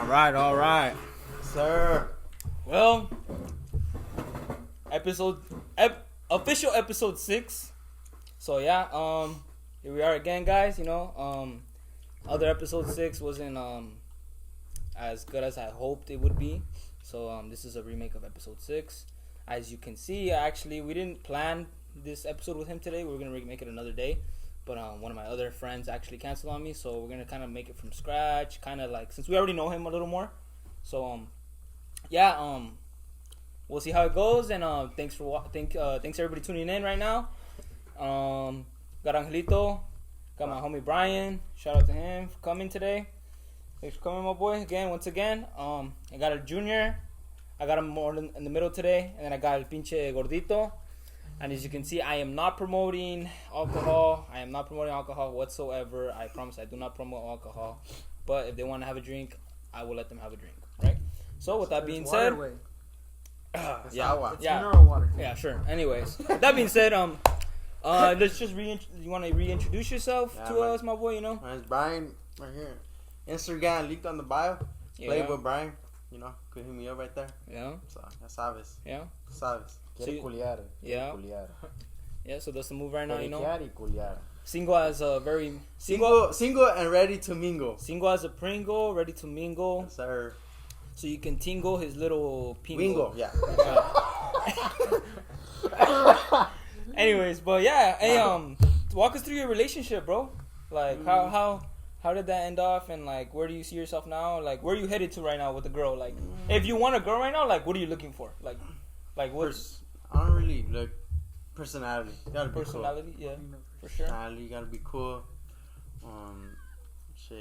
All right. Sir. Well, official episode 6. So yeah, here we are again, guys. Other episode 6 wasn't as good as I hoped it would be. So this is a remake of episode 6. As you can see, actually, we didn't plan this episode with him today. We were gonna make it another day, but one of my other friends actually canceled on me, so we're gonna kind of make it from scratch, kind of like since we already know him a little more. So we'll see how it goes, and thanks everybody tuning in right now. Got Angelito, got my homie Brian. Shout out to him for coming today. Thanks for coming, my boy. Once again. I got a junior. I got him more in the middle today, and then I got el pinche gordito. And as you can see, I am not promoting alcohol. I am not promoting alcohol whatsoever. I promise I do not promote alcohol. But if they want to have a drink, I will let them have a drink. Right? So with that being said, Mineral water. Yeah, sure. Anyways, with that being said, let's just you want to reintroduce yourself to us, my boy? My name's Brian, right here. Instagram linked on the bio. Playboy Brian. Could hit me up right there. Yeah. So, ya sabes. Yeah. Sabes. Quiere culiar. Yeah. Yeah, so that's the move right now, Culiar. Single as a very... Single and ready to mingle. Single as a Pringle, ready to mingle. Yes, sir. So you can tingle his little pingo. Wingo, yeah. Anyways, but yeah, hey, walk us through your relationship, bro. Like, how did that end off, and like, where do you see yourself now? Like, where are you headed to right now with the girl? Like, if you want a girl right now, like, what are you looking for? Like what's I don't really look personality. You gotta be personality? Cool. Yeah, for sure. Personality, you gotta be cool. You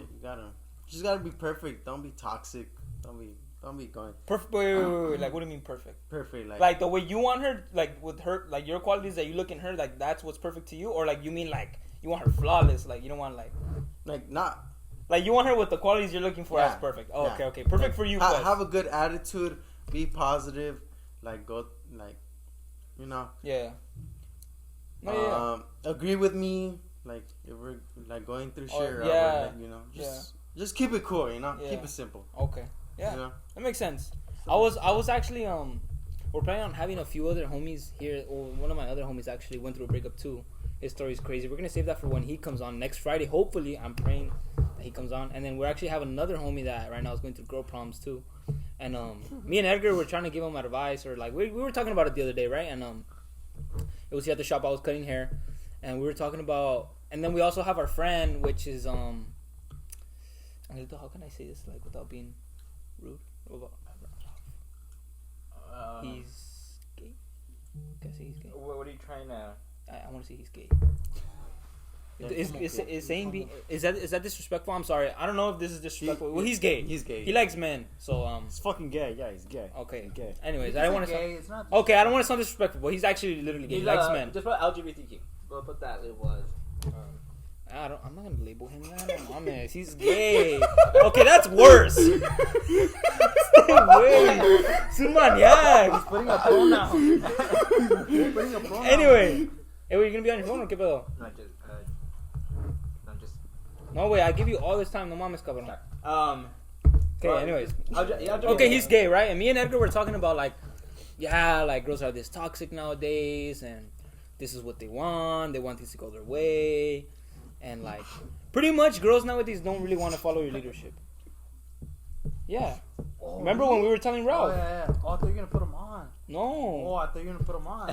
just gotta be perfect. Don't be toxic. Don't be going perfect. Wait. Like, what do you mean perfect? Perfect, like the way you want her, like with her, like your qualities that you look in her, like that's what's perfect to you, or like you mean like you want her flawless, like you don't want not like you want her with the qualities you're looking for as perfect. Oh, yeah. Okay, perfect for you. Have a good attitude. Be positive. Yeah. Agree with me. Like if we're like going through shit. Just keep it cool. Keep it simple. Okay. Yeah. That makes sense. I was actually we're planning on having a few other homies here. Well, one of my other homies actually went through a breakup too. His story's crazy. We're gonna save that for when he comes on next Friday. Hopefully, I'm praying that he comes on. And then we actually have another homie that right now is going through girl problems too. And me and Edgar were trying to give him advice, or like we were talking about it the other day, right? And it was here at the shop. I was cutting hair, and we were talking about. And then we also have our friend, which is how can I say this like without being rude? He's gay. Can I say he's gay? What are you trying to? I want to say he's gay. Is saying is that disrespectful? I'm sorry. I don't know if this is disrespectful. Well, he's gay. He's gay. He likes men. So He's fucking gay. Yeah, he's gay. Okay. He's gay. Anyways, I don't want to. Okay, I don't want to sound disrespectful, but he's actually literally gay. He likes men. Just put LGBTQ. We'll put that label as. I'm not gonna label him that. He's gay. Okay, that's worse. Stay away. Maniac. He's putting a pronoun. Anyway, hey, were you gonna be on your phone or qué pedo? No way, I give you all this time. No mames, cabrón. Okay, anyways. Okay, he's gay, right? And me and Edgar were talking about like girls are this toxic nowadays, and this is what they want. They want things to go their way. And like, pretty much girls nowadays don't really want to follow your leadership. Yeah. Oh, remember when we were telling Ralph? Oh, yeah. Oh, I thought you were going to put them on. No. Oh, I thought you were going to put them on.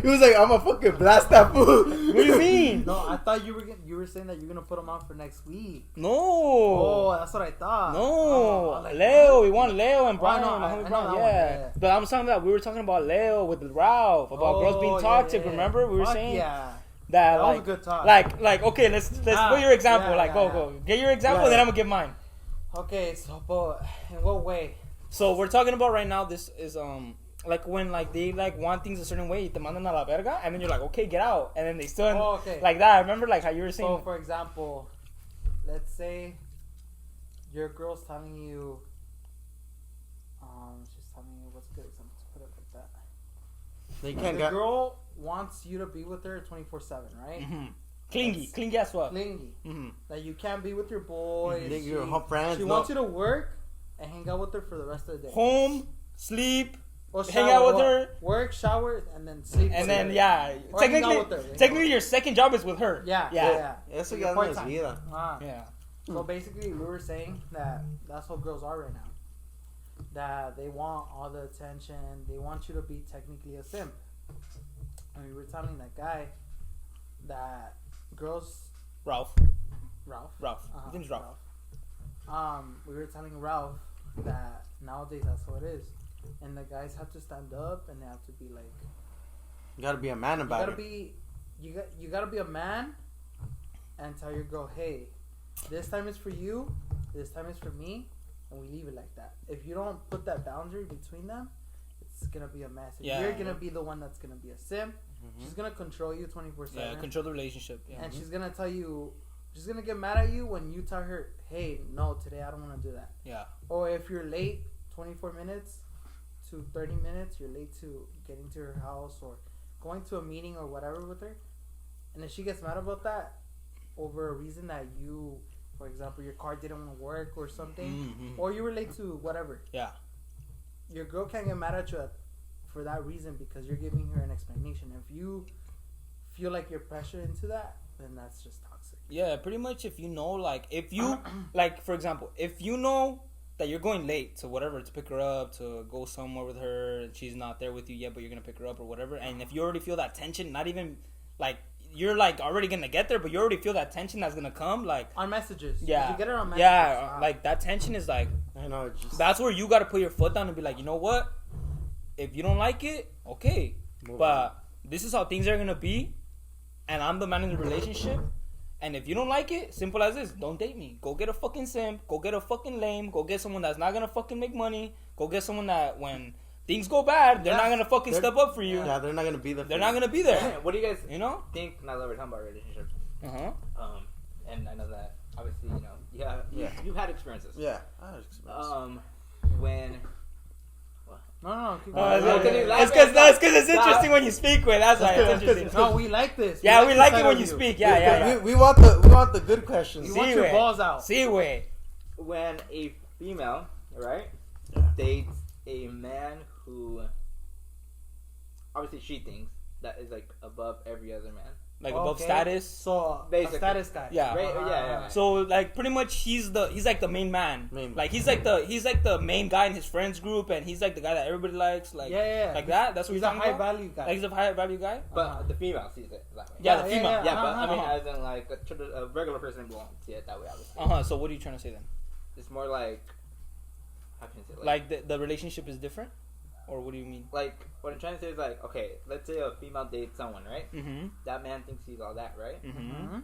he was like, I'm a fucking blast that fool. What do you mean? No, I thought you were saying that you're going to put them on for next week. No. Oh, that's what I thought. No. Leo, we want Leo and Brian. Brian. Yeah. But I'm talking about, we were talking about Leo with Ralph, about girls being toxic, remember? We were saying. Yeah. That was a good talk. Like okay, let's put your example. Go. Get your example, then I'm gonna give mine. Okay, so but in what way? So we're talking about right now. This is like when like they like want things a certain way, te mandan a la verga, and then you're like, okay, get out, and then they still like that. Remember like how you were saying. So for example, let's say your girl's telling you, she's telling you what's good. So I'm just put it like that. The girl wants you to be with her 24/7, right? Mm-hmm. Clingy as fuck. Clingy. Mm-hmm. That you can't be with your boys. Your whole friends. She wants you to work and hang out with her for the rest of the day. Home, sleep, or hang out with her. Work, shower, and then sleep. And then, or technically your second job is with her. Yeah. Eso ya no es vida. Yeah. So basically, we were saying that that's how girls are right now. That they want all the attention. They want you to be technically a simp. And we were telling that guy that girls... Ralph. Uh-huh. His name's Ralph. We were telling Ralph that nowadays that's how it is. And the guys have to stand up and they have to be like... You gotta be a man about it. You gotta be a man and tell your girl, hey, this time is for you, this time is for me, and we leave it like that. If you don't put that boundary between them, it's gonna be a mess. You're gonna be the one that's gonna be a simp. Mm-hmm. She's gonna control you 24/7. Yeah, control the relationship. Yeah. And she's gonna tell you, she's gonna get mad at you when you tell her, hey, no, today I don't want to do that. Yeah. Or if you're late 24 minutes to 30 minutes, you're late to getting to her house or going to a meeting or whatever with her, and if she gets mad about that over a reason that you, for example, your car didn't want to work or something, or you were late to whatever. Yeah. Your girl can't get mad at you for that reason because you're giving her an explanation. If you feel like you're pressured into that, then that's just toxic. Yeah, pretty much. If you know, like, if you, like, for example, if you know that you're going late to whatever, to pick her up, to go somewhere with her, and she's not there with you yet, but you're gonna pick her up or whatever, and if you already feel that tension, not even like you're like already gonna get there, but you already feel that tension that's gonna come, like on messages. Yeah, you get it on messages. Yeah, like that tension is like, I know. That's where you gotta put your foot down and be like, you know what? If you don't like it, okay, but this is how things are gonna be, and I'm the man in the relationship. And if you don't like it, simple as this, don't date me. Go get a fucking simp. Go get a fucking lame. Go get someone that's not gonna fucking make money. Go get someone that when things go bad, they're not gonna fucking step up for you. Yeah, they're not gonna be there. They're not gonna be there. What do you guys think? Now that we're talking about relationships, and I know that obviously you've had experiences. Yeah, I had experiences. When. No. It's because it's interesting when you speak with. That's why it's interesting. No, we like this. We like it when you speak. Yeah. We want the good questions. You want your balls out. See way. When a female, right, dates a man who obviously she thinks that is like above every other man. Like above status, so basically. A status guy. Yeah. Right? Yeah. So like pretty much he's like the main man. Like he's like the main guy in his friends group, and he's like the guy that everybody likes. Like like that. That's what he's you're a talking high value guy. Like he's a high value guy. But the female sees it that way. Yeah, the female. Yeah, but I mean, as in like a regular person won't see it that way. Obviously. So what are you trying to say then? It's more like, how can I say? Like the relationship is different. Or what do you mean? Like, what I'm trying to say is like, okay, let's say a female dates someone, right? Mm-hmm. That man thinks he's all that, right? Mm-hmm.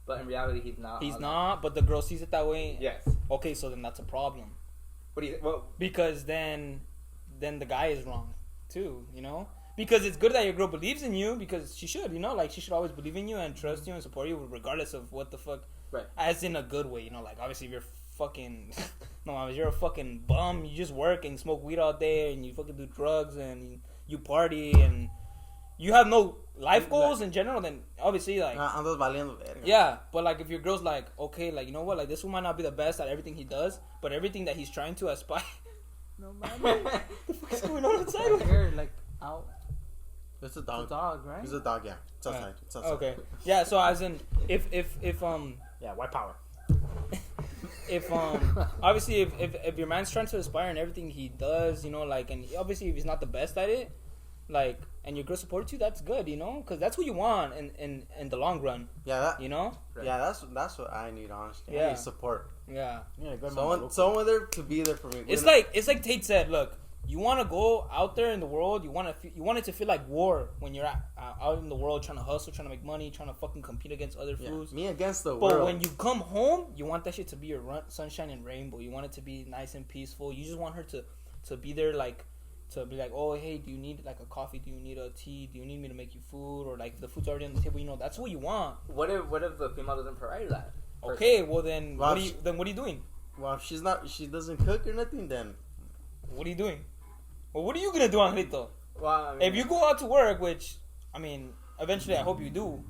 But in reality, he's not. He's not, but the girl sees it that way. Yes. Okay, so then that's a problem. What do you? Well, because then the guy is wrong too, Because it's good that your girl believes in you, because she should, like she should always believe in you and trust you and support you regardless of what the fuck. Right. As in a good way, like obviously if you're fucking no, you're a fucking bum, you just work and smoke weed all day and you fucking do drugs and you party and you have no life goals in general, then obviously like yeah, but like if your girl's like, okay, like you know what, like this one might not be the best at everything he does, but everything that he's trying to aspire no man, what the fuck is going on outside? Here, like out. It's a dog. It's a dog, right? It's a dog, yeah. It's outside. It's outside. Okay. Yeah, so as in if yeah, white power. If obviously if your man's trying to aspire in everything he does, like, and obviously if he's not the best at it, like, and your girl supports you, that's good, because that's what you want in the long run. Yeah, Right. Yeah, that's what I need, honestly. Yeah. I need support. Yeah. Someone there to be there for me. It's like Tate said, look, you want to go out there in the world, you want it to feel like war when you're out in the world trying to hustle, trying to make money, trying to fucking compete against other fools. Me against the world. But when you come home, you want that shit to be your sunshine and rainbow. You want it to be nice and peaceful. You just want her to be there, like, to be like, oh, hey, do you need like a coffee? Do you need a tea? Do you need me to make you food? Or like the food's already on the table. That's what you want. What if the female doesn't provide that? Okay, well then, what are you doing? Well, if she doesn't cook or nothing, then what are you doing? Well, what are you gonna do, Angelito? Well, I mean, if you go out to work, which, I mean, eventually I hope you do.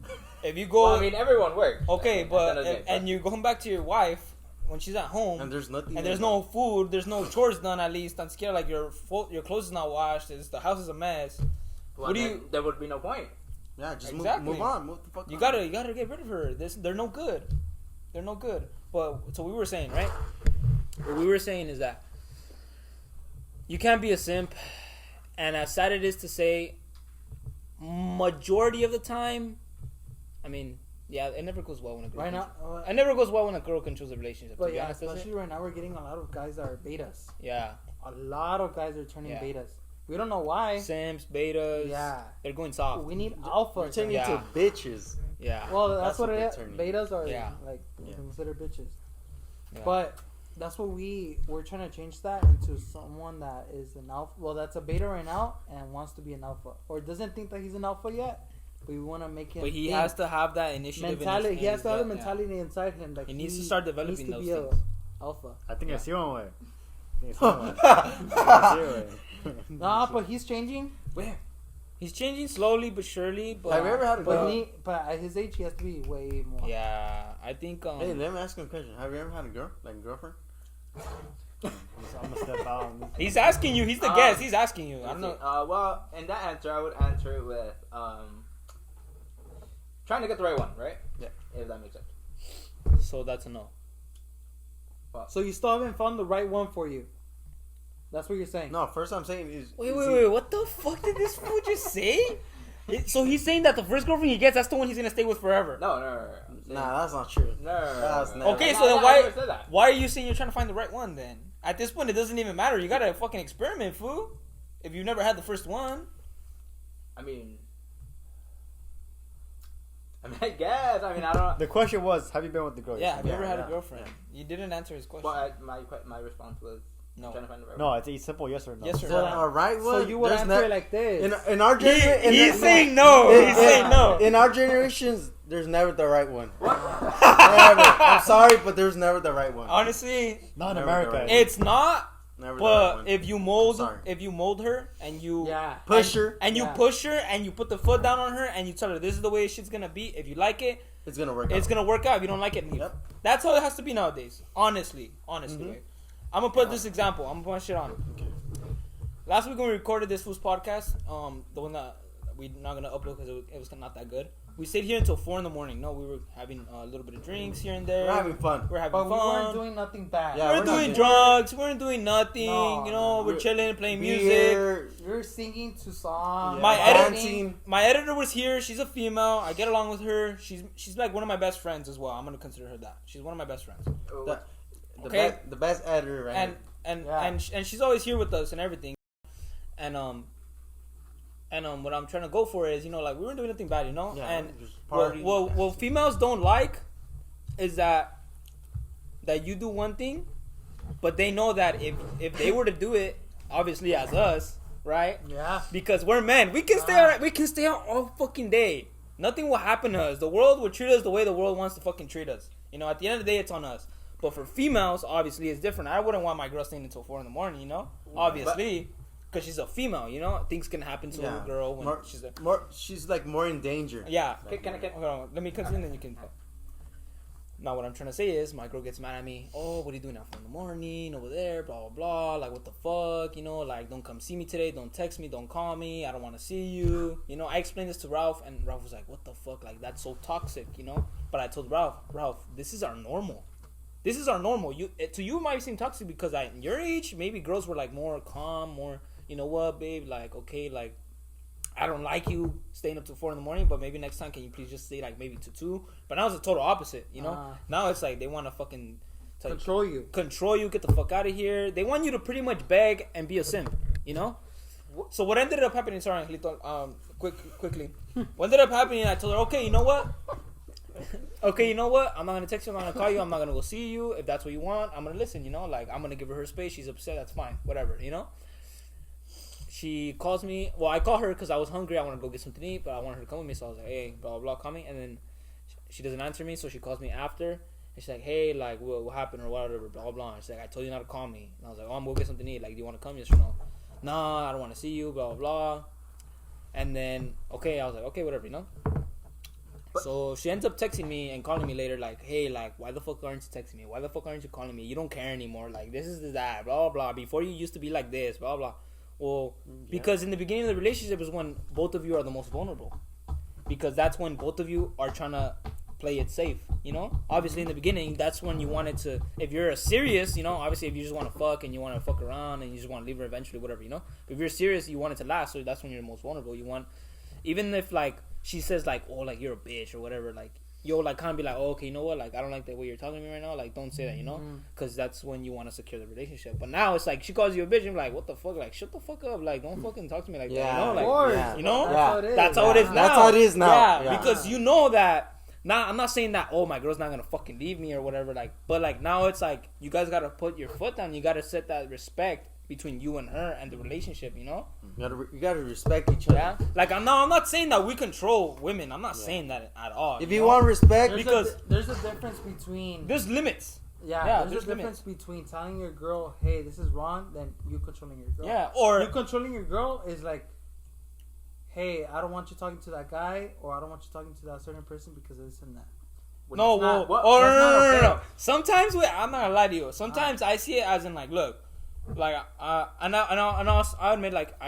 If you go, well, I mean, everyone works. Okay, but and you're going back to your wife when she's at home, and there's nothing, and there's no food, there's no chores done. At least I'm scared. Like your clothes is not washed. The house is a mess. Well, what do you? There would be no point. Yeah, just exactly. move on. Move the fuck on. You gotta get rid of her. They're no good. They're no good. But so we were saying, right? What we were saying is that you can't be a simp, and as sad it is to say, majority of the time, I mean, yeah, it never goes well when a girl. It never goes well when a girl controls a relationship. But yeah, especially right now, we're getting a lot of guys that are betas. Yeah, a lot of guys are turning betas. We don't know why. Simps, betas. Yeah, they're going soft. We need alpha. We're turning into bitches. Yeah. Well, that's what it is. Betas are considered bitches. Yeah. But that's what we're trying to change that into someone that is an alpha. Well, that's a beta right now and wants to be an alpha, or doesn't think that he's an alpha yet. But we want to make him. But he has to have that initiative. Mentality. He has to have the mentality inside him. Like he needs to start developing those things. Alpha. I think I see one way. Nah, but he's changing. Where? He's changing slowly but surely. But have you ever had a girl? But at his age, he has to be way more. Yeah, I think. Hey, let me ask you a question. Have you ever had a girl, like a girlfriend? I'm gonna step out. He's asking you. He's the guest. He's asking you. I don't know. Well, in that answer, I would answer it with trying to get the right one, right? Yeah. If that makes sense. So that's a no. Well, so you still haven't found the right one for you. That's what you're saying. No, first I'm saying is... Wait. What the fuck did this fool just say? So he's saying that the first girlfriend he gets, that's the one he's going to stay with forever. No. Nah, that's not true. No. Okay, so then why are you saying you're trying to find the right one then? At this point, it doesn't even matter. You got to fucking experiment, fool. If you've never had the first one. I guess. I don't... The question was, have you been with the girl? Yeah, have you ever had a girlfriend? Yeah. You didn't answer his question. Well, my response was... No. Trying to find the right no, one. it's a simple yes or no. Yes or so, no. Right one. So you would answer it like this. In our generation, he's saying no. He's saying no. In our generations, there's never the right one. What? Never. I'm sorry, but there's never the right one. Honestly, not in America. Right it's not. Never but the right if you mold her and you push her and you push her and you put the foot down on her and you tell her this is the way shit's gonna be. If you like it, it's gonna work. It's gonna work out. If you don't like it, leave. Yep. That's how it has to be nowadays. Honestly. Mm-hmm. I'm gonna put this example. I'm gonna put my shit on. Okay. Last week when we recorded this fool's podcast, the one that we're not gonna upload because it was not that good. We stayed here until 4 a.m. No, we were having a little bit of drinks here and there. We're having fun. But we weren't doing nothing bad. Yeah, we're doing drugs. We weren't doing nothing. No, we're chilling, playing music. You're singing to songs. Yeah. My editor was here. She's a female. I get along with her. She's like one of my best friends as well. I'm gonna consider her that. She's one of my best friends. The best editor, right? And she's always here with us and everything. And what I'm trying to go for is, like we weren't doing anything bad, Yeah, and what females don't like is that you do one thing, but they know that if they were to do it, obviously as us, right? Yeah. Because we're men, we can stay out all fucking day. Nothing will happen to us. The world will treat us the way the world wants to fucking treat us. At the end of the day, it's on us. But for females, obviously, it's different. I wouldn't want my girl staying until 4 a.m. Obviously. Because she's a female, things can happen to a girl when she's like more in danger. Yeah. Can I hold on, let me continue, then you can. Now, what I'm trying to say is, my girl gets mad at me. Oh, what are you doing at 4 a.m. over there? Blah blah blah. Like, what the fuck? Like, don't come see me today. Don't text me. Don't call me. I don't want to see you. I explained this to Ralph, and Ralph was like, "What the fuck? Like, that's so toxic." But I told Ralph, this is our normal. This is our normal. To you, it might seem toxic because at your age, maybe girls were like more calm, more. You know what, babe? Like, okay, like, I don't like you staying up till 4 a.m. But maybe next time, can you please just stay like maybe to 2? But now it's the total opposite. Now it's like they want to fucking control you. Get the fuck out of here. They want you to pretty much beg and be a simp. So what ended up happening? Sorry, Angelito. Quickly. What ended up happening? I told her, okay, you know what? I'm not gonna text you. I'm not gonna call you. I'm not gonna go see you. If that's what you want, I'm gonna listen. Like I'm gonna give her space. She's upset. That's fine. Whatever. She calls me. Well, I call her because I was hungry. I want to go get something to eat, but I want her to come with me. So I was like, hey, blah, blah, blah, call me. And then she doesn't answer me, so she calls me after. And she's like, hey, like, what happened or whatever, blah, blah, blah. She's like, I told you not to call me. And I was like, I'm going to go get something to eat. Like, do you want to come? Yes or no? No, I don't want to see you, blah, blah, blah. And then, okay, I was like, okay, whatever, you know? So she ends up texting me and calling me later, like, hey, like, why the fuck aren't you texting me? Why the fuck aren't you calling me? You don't care anymore. Like, this is that, blah, blah. Before you used to be like this, blah, blah. Well, because in the beginning of the relationship is when both of you are the most vulnerable. Because that's when both of you are trying to play it safe, you know? Obviously, in the beginning, that's when you wanted to, if you're serious, you know, obviously, if you just want to fuck and you want to fuck around and you just want to leave her eventually, whatever, you know? But if you're serious, you want it to last, so that's when you're the most vulnerable. You want, even if, like, she says, like, oh, like, you're a bitch or whatever, like, you'll, like, kind of be like, oh, okay, you know what? Like, I don't like the way you're talking to me right now. Like, don't say that, you know? Because that's when you want to secure the relationship. But now it's like, she calls you a bitch and like, what the fuck? Like, shut the fuck up. Like, don't fucking talk to me like that, you know? Like, of course. you know? That's how it is. That's how it is now. That's how it is now. Yeah, because you know that. Now, I'm not saying that, oh, my girl's not going to fucking leave me or whatever. Like, but, like, now it's like, you guys got to put your foot down. You got to set that respect between you and her and the relationship, you know? You gotta respect each other. Yeah. Like, I'm not saying that we control women. I'm not saying that at all. If you want respect, there's a difference between... There's limits. Yeah, there's a difference between telling your girl, hey, this is wrong, than you controlling your girl. Yeah, or... You controlling your girl is like, hey, I don't want you talking to that guy, or I don't want you talking to that certain person because of this and that. No. Sometimes, I'm not gonna lie to you. Sometimes I see it as in like, look, like, and I admit, like,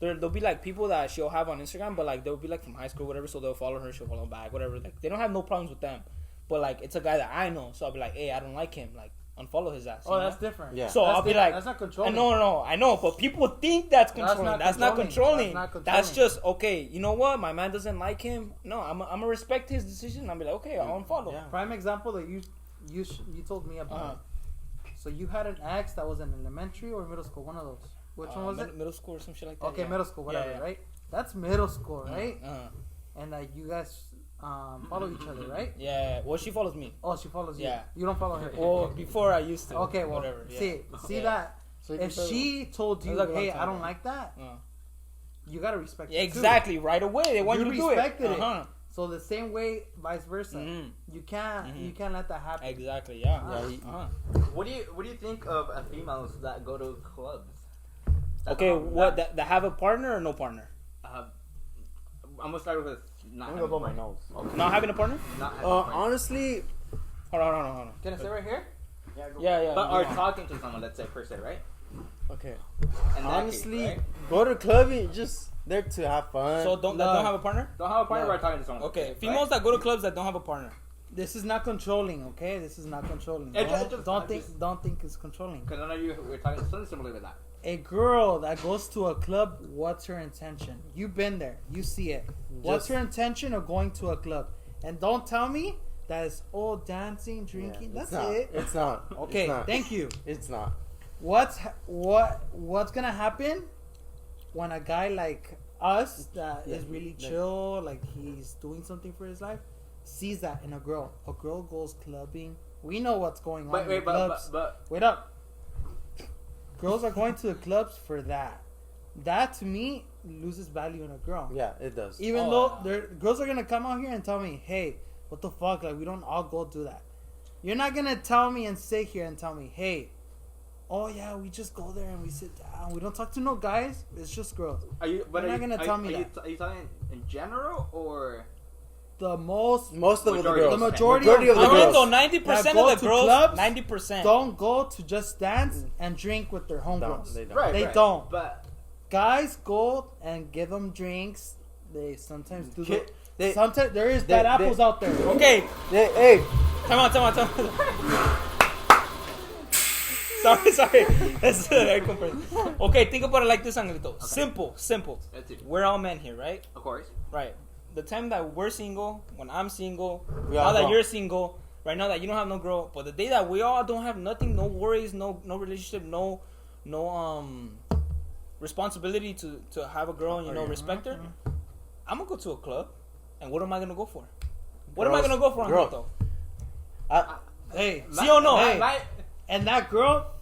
there'll be like people that she'll have on Instagram, but like they'll be like from high school, whatever. So they'll follow her, she'll follow back, whatever. Like they don't have no problems with them, but like it's a guy that I know, so I'll be like, hey, I don't like him, like unfollow his ass. Oh, that's different. Yeah. So I'll be like, that's not controlling. No, I know, but people think that's controlling. That's not controlling. That's just okay. You know what? My man doesn't like him. No, I'm gonna respect his decision. I'll be like, okay, I'll unfollow. Yeah. Prime example that you told me about. So you had an ex that was in elementary or middle school, one of those. Which one was it? Middle school or some shit like that. Okay, middle school, whatever, right? That's middle school, right? And like you guys follow each other, right? Yeah. Well, she follows me. Oh, she follows you. Yeah. You don't follow her. Well, before I used to. Okay, well, whatever. See that? So if she told you, hey, I don't like that, you gotta respect it. Exactly. Right away, they want you to do it. Respected it. So the same way, vice versa. You can't let that happen. Exactly. Yeah. What do you think of females that go to clubs? Okay, what that have a partner or no partner? I'm gonna start with not. I'm gonna blow my nose. Okay. Not having a partner? Not having a partner. Honestly, hold on. Can I sit right here? Yeah. But are talking to someone, let's say per se, right? Okay. In honestly, case, right? go to clubbing just there to have fun. So don't have a partner? Don't have a partner. But talking to someone. Okay, females that go to clubs that don't have a partner. This is not controlling, okay? This is not controlling. Don't think it's controlling. Because I know we're talking something similar to that. A girl that goes to a club, what's her intention? You've been there. You see it. What's her intention of going to a club? And don't tell me that it's all dancing, drinking. Yeah, That's it. It's not. Okay, it's not. thank you. It's not. What's gonna happen when a guy like us that is really chill, like he's doing something for his life, sees that in a girl? A girl goes clubbing. We know what's going on in the clubs. Wait up. Girls are going to the clubs for that. That to me loses value in a girl. Yeah, it does. Even though girls are gonna come out here and tell me, hey, what the fuck? Like we don't all go do that. You're not gonna tell me and sit here and tell me, hey, oh yeah, we just go there and we sit down. We don't talk to no guys. It's just girls. You're not gonna tell me that. Are you talking in general or? The most of the girls. The majority of the girls. girls. 90% of the girls. 90% don't go to just dance and drink with their homegirls. They don't. Right, they don't. But guys go and give them drinks. They sometimes do. Sometimes there is bad apples out there. Okay. Hey. Come on. Sorry. This is a very conference. Okay, think about it like this, Angelito. Okay. Simple. We're all men here, right? Of course. Right. The time that we're single, when I'm single, now that you're single, right now that you don't have no girl, but the day that we all don't have nothing, no worries, no relationship, no responsibility to have a girl and respect her, I'm gonna go to a club, and what am I gonna go for? What am I gonna go for, Angelito? Hey, see or no? Hey, and that girl,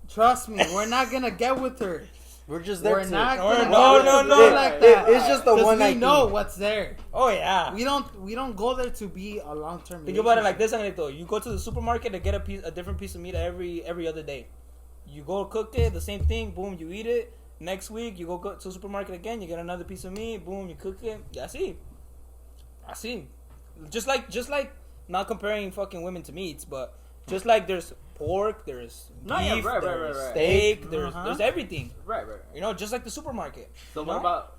trust me, we're not gonna get with her. We're just there. No. Like that. It's just the one night. We know what's there. Oh yeah. We don't go there to be a long term. Think about it like this, Angelito. You go to the supermarket to get a different piece of meat every other day. You go cook it, the same thing. Boom, you eat it, Next week, you go to the supermarket again. You get another piece of meat. Boom, you cook it. I see. Just like not comparing fucking women to meats, but just like there's pork, there's beef, there's steak, there's everything. Right. You know, just like the supermarket. So what about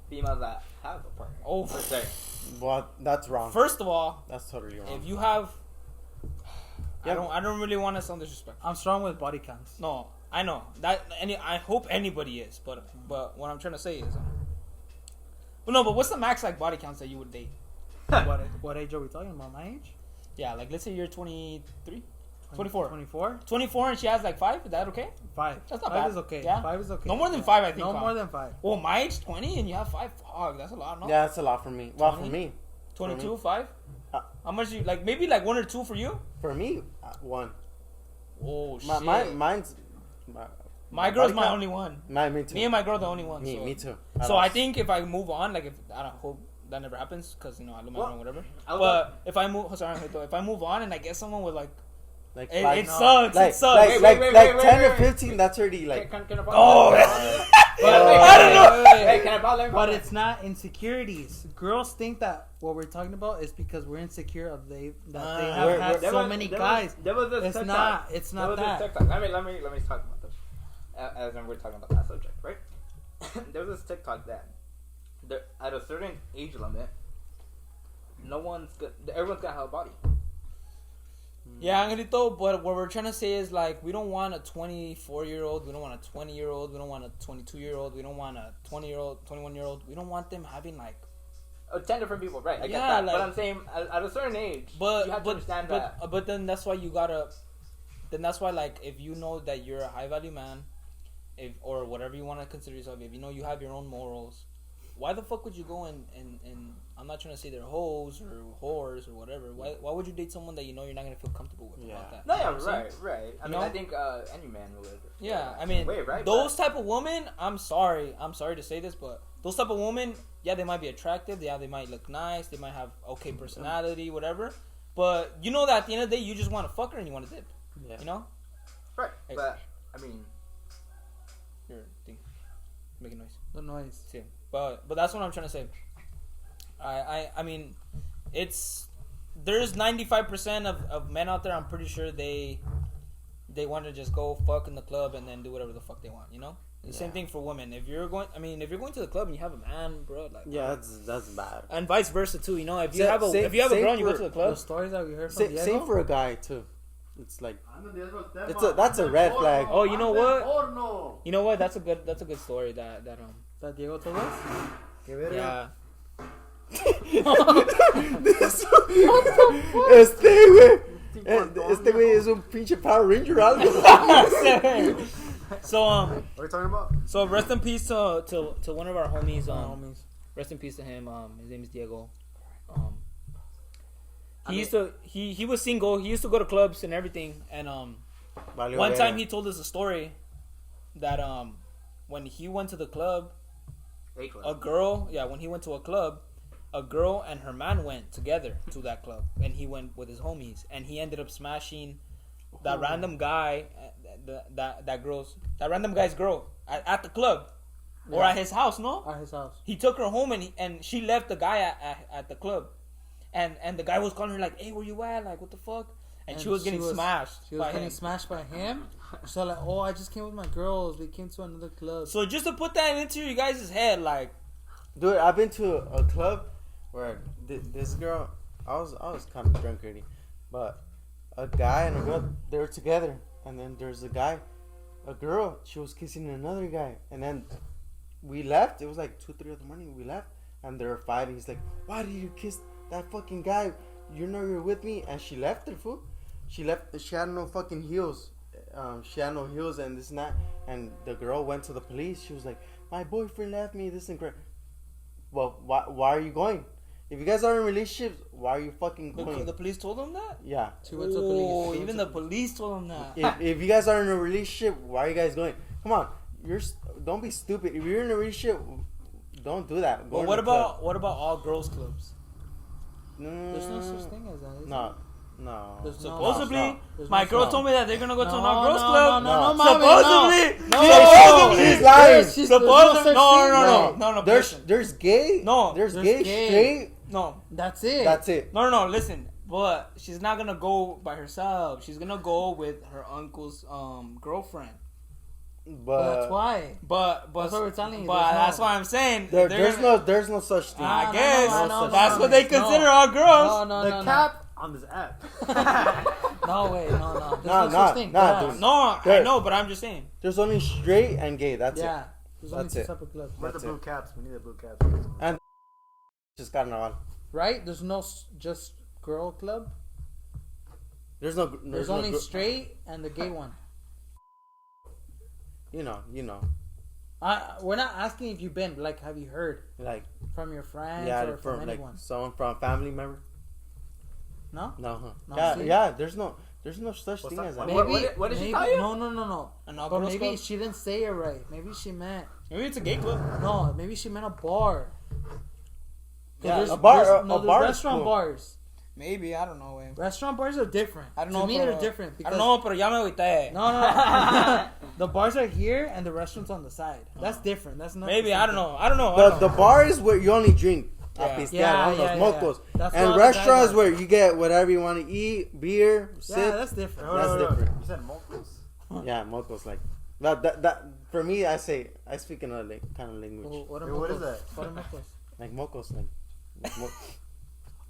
females that have a partner? Oh, per se? Well, that's wrong. First of all, that's totally wrong. if you have, I don't really want to sound disrespectful. I'm strong with body counts. No, I know that. I hope anybody is, but what I'm trying to say is, but what's the max like body counts that you would date? What age are we talking about? My age? Yeah, like let's say you're 23, 24. 24? 24 and she has like 5. Is that okay? 5. That's not 5 bad. is okay. Yeah? 5 is okay. No more than 5, I think. No more than 5. Well, my age 20 and you have 5. Fuck, that's a lot. No. Yeah, that's a lot for me. Well, 20? for me. 22, 5. How much? You like? Maybe like 1 or 2 for you. For me, 1. Oh shit. Mine's. My girl's my only one. Me too. Me and my girl the only one. Me too. So I think if I move on, like if I don't hope that never happens, because I love my girl, whatever. But if I move on and I get someone with like it sucks. It sucks. Like 10 or 15. That's already like. Can Oh. I don't know. Hey, can I bother? But it's not insecurities. Girls think that what we're talking about is because we're insecure of they have had so many guys. It's not that. Let me talk about this. As we're talking about that subject, right? There was this TikTok that at a certain age limit, everyone's gonna have a body. Yeah, Angelito, but what we're trying to say is like we don't want a 24-year-old, we don't want a 20-year-old, we don't want a 22-year-old, we don't want a 20-year-old, 21-year-old. We don't want them having like 10 different people, right? I get that, like, but I'm saying at a certain age, you have to understand that. But then that's why you gotta. Then that's why like if you know that you're a high value man, or whatever you want to consider yourself, if you know you have your own morals, why the fuck would you go and I'm not trying to say they're hoes or whores or whatever. Why would you date someone that you know you're not gonna feel comfortable with about that? No, yeah, right. I mean, I think any man would. Yeah, I mean, right? Those type of women. I'm sorry to say this, but those type of women, yeah, they might be attractive. Yeah, they might look nice. They might have okay personality, whatever. But you know that at the end of the day, you just want to fuck her and you want to dip. Yeah. You know. Right, but I mean, your thing, making noise. The noise. See, but that's what I'm trying to say. I mean, there's 95% of men out there. I'm pretty sure they want to just go fuck in the club and then do whatever the fuck they want. You know, the same thing for women. If you're going to the club and you have a man, bro, like that's bad. And vice versa too. You know, if you have a girl and you go to the club, the stories that we heard from Diego, same for a guy too. It's like that's a red flag. Oh, you know what? You know what? That's a good story that Diego told us. Yeah. Este güey es un pinche Power Ranger algo. So what are you talking about? So rest in peace to one of our homies. Rest in peace to him. His name is Diego. He was single. He used to go to clubs and everything. And one time he told us a story that when he went to the club, when he went to a club, a girl and her man went together to that club, and he went with his homies, and he ended up smashing that random guy, that random guy's girl at the club or at his house. No, at his house. He took her home and she left the guy at the club, and the guy was calling her like, "Hey, where you at? Like, what the fuck?" And she was getting smashed. She was getting smashed by him. So like, oh, I just came with my girls. We came to another club. So just to put that into you guys' head, like, dude, I've been to a club where this girl, I was kind of drunk already, but a guy and a girl, they were together, and then there's a girl, she was kissing another guy, and then we left. It was like 2-3 in the morning. We left, and they were fighting. He's like, "Why did you kiss that fucking guy? You know you're with me." And she left her fool. She left. She had no fucking heels. She had no heels and this and that. And the girl went to the police. She was like, "My boyfriend left me. This and crap." Well, why are you going? If you guys are in relationships, why are you fucking going? The police told him that? Yeah. She went to the police. Even the police told him that. If you guys are in a relationship, why are you guys going? Come on, don't be stupid. If you're in a relationship, don't do that. But what about all girls clubs? There's no such thing as that. No. No. There's no- Supposedly, no. There's my no- girl no. told me that they're gonna go to an No, all-girls no, club. no, no, No. mommy, Supposedly, no. no, She's lying. Supposedly, no. There's gay. No. There's There's gay, gay. straight. No, That's it. That's it. no. Listen, but she's not gonna go by herself. She's gonna go with her uncle's girlfriend. But That's why. But That's what we're telling you, But there's that's no- why I'm saying there's no such thing. I No, guess no, that's no, what they no. consider all girls. No, The no, cap on this app. no way, no. There's Nah, no such thing. nah, Yeah. dude. No, I There- know, but I'm just saying. There's only straight and gay. That's Yeah. it. There's only That's two it. type of clubs. Where's the That's blue it. caps? We need the blue caps. Just carnaval. Right? There's no just girl club. There's no. There's no only gr- straight and the gay one. You know. We're not asking if you've been. Like, have you heard Like from your friends yeah, or from like anyone? someone from a family member. No. No, huh? No, see? Yeah. There's no such What's thing that? as that. Maybe. What did she maybe, tell you? No. An But all-girls maybe club. she didn't say it right. Maybe she meant Maybe it's a gay club. no. Maybe she meant a bar. 'Cause Yeah, there's- a bar. there's- A there's bar is restaurant cool. bars. Maybe I don't know. Way. Restaurant bars are different. I don't To know. me, pero- they're different. I Because don't know, pero ya me agüité. No. The bars are here and the restaurant's on the side. That's different. That's not. Maybe the I same don't thing. know. I don't know. The bar is where you only drink. Yeah. A pistear, Yeah, on yeah, los yeah. mocos. That's And what the guys restaurants are. where you get whatever you want to eat, beer, Yeah, sip. that's different. That's different. You said mocos? Yeah, mocos like that. For me, I speak another kind of language. What, Hey, what is that? What are mocos? Like mocos, like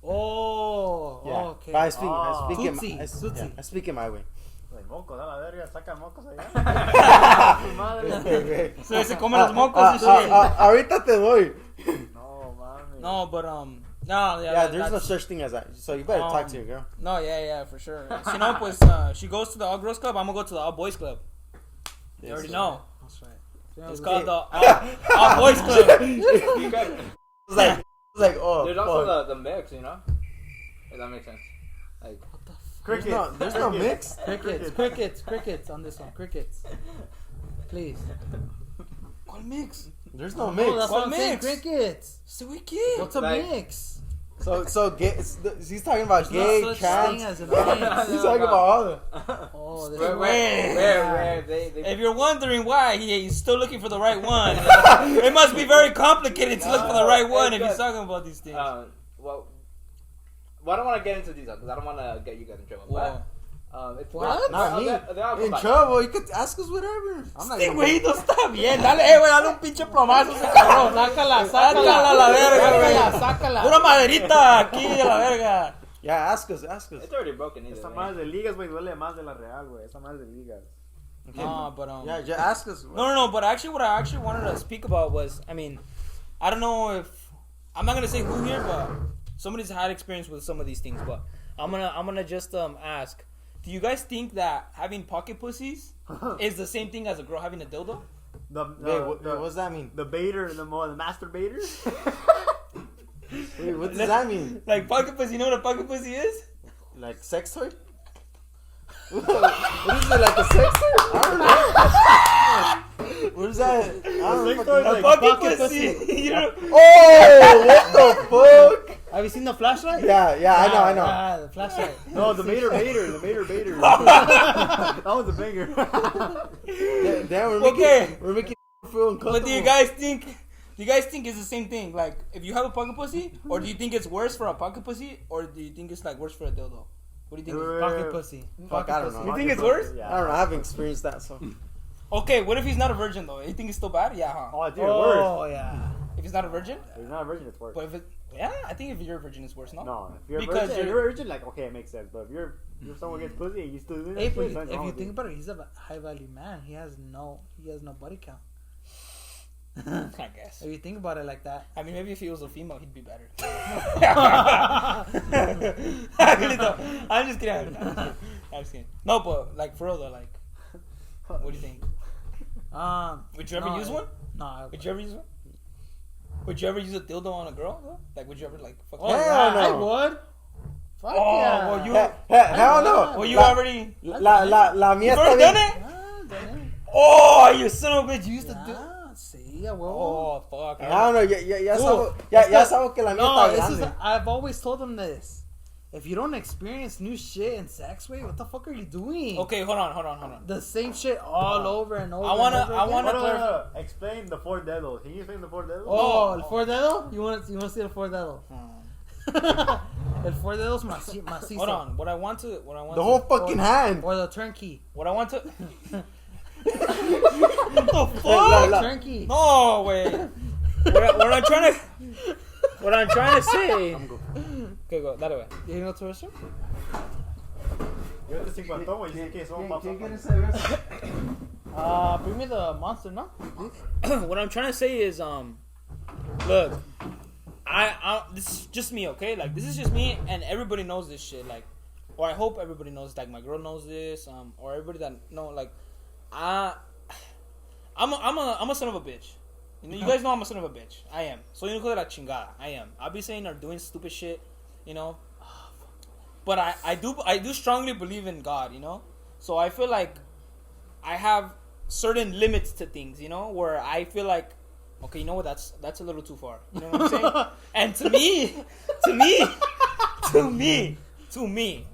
Oh, yeah. okay. But I speak Tootsie, in tootsie. I speak in my way. Like mocos, a la verga, saca mocos allá. Tu madre. So se comen los mocos y shit. Ahorita te doy. No, mami. No, but no, Yeah, there's no that's- such thing as that. So you better talk to your girl. No, yeah, for sure. Si no, pues she goes to the all girls club. I'm gonna go to the all boys club. You already know. That's right. It's called the all boys club. You got it. It's like oh. There's fuck. also the mix, you know? If that makes sense. Like, Crickets. There's no mix. Crickets on this one. Crickets. Please. ¿Cuál mix? There's no No, mix. that's What what I'm saying. mix? Crickets. So we kid. What's a Like- mix? So gay. He's talking about gay, No such thing trans. as a He's mix. talking about all the. Oh, this where they If you're wondering why he's still looking for the right one, it must be very complicated to look for the right one if he's talking about these things. well, I don't want to get into these because I don't want to get you guys in trouble. Wow. But, it's What? Not me. They all In combined. trouble. You could ask us whatever. I'm not Este gonna. güeyito está bien. Dale, güey, dale un pinche plomazo a ese cabrón. Sácala, Sácala a la verga, güey. sácala. Pura maderita aquí a la verga. Yeah, ask us. It's already broken either Esa way. madre de ligas, güey, duele más de la real, güey. Esa madre de ligas. No, but Yeah, just ask us. No. But actually, what I actually wanted to speak about was, I mean, I don't know if I'm not gonna say who here, but somebody's had experience with some of these things. But I'm gonna just ask, do you guys think that having pocket pussies is the same thing as a girl having a dildo? Wait, what does that mean? The baiter, the masturbator? Wait, what does that mean? Like pocket pussy, you know what a pocket pussy is? Like sex toy? What is it, like a sex toy? I don't know. What is that? I don't sex know. toy, A like pocket pussy. You know? Oh, what the fuck? Have you seen the flashlight? Yeah, I know. Ah, the flashlight. No, the mater baiter. That was a banger. Damn, Okay. we're making feel uncomfortable. But do you guys think? Do you guys think it's the same thing? Like, if you have a pocket pussy, or do you think it's worse for a pocket pussy, or do you think it's like worse for a dildo? What do you think? Pocket pussy. Fuck, I don't know. You think it's worse? Yeah. I don't know. I haven't experienced that, so. Okay, what if he's not a virgin though? You think it's still bad? Yeah, huh? Oh, dude, worse. Oh yeah. If he's not a virgin, If you're not a virgin, it's worse. but if it, yeah, I think if you're a virgin, it's worse, no? No, if you're Because a virgin, if you're a virgin, like, okay, it makes sense. But if someone gets pussy and you still do Hey, that, but shit, something's if wrong you with think about it, he's a high value man. He has no body count. I guess. If you think about it like that. I mean, maybe if he was a female, he'd be better. Actually, though, I'm just kidding. I'm just kidding. No, but like for real though, like, what do you think? Would you ever use one? No. Would you ever use one? Would you ever use a dildo on a girl though? Like, would you ever like fuck? Oh, her? Hell yeah, I no. would. Fuck Oh, yeah. well, you Hell no. well, you La- already. La mía You've está already done bien. it? Ah, done it. Oh, you son of a bitch! You used to do. Yeah, sí, a huevo. Oh fuck! I don't know. Ya Ooh, sabo. it's Ya the- sabo que la mía No, está this is. grande. I've always told him this. if you don't experience new shit in sex, wait, what the fuck are you doing? Okay, hold on. The same shit all over and over. I wanna No. Explain the four dedos. Can you explain the four dedos? Oh, el four dedo? You want to see el four dedo? El four dedos macizo. Hold on. What I want to The whole fucking hand. Or the turnkey. what I want to Turnkey. No, wait. What I'm trying to say. Okay, go. That way. You know Twister? Yo te cincuentón, güey. Dice que son papas. Bring me the monster, no? What I'm trying to say is, look, I this is just me, okay? Like, this is just me, and everybody knows this shit, like, or I hope everybody knows. Like, my girl knows this, or everybody that know, like, I'm a son of a bitch. You know, you guys know I'm a son of a bitch. I am. So you know la chingada. I am. I'll be saying or doing stupid shit, you know. But I do strongly believe in God, you know. So I feel like I have certain limits to things, you know, where I feel like, okay, you know what, that's a little too far. You know what I'm saying? And to me,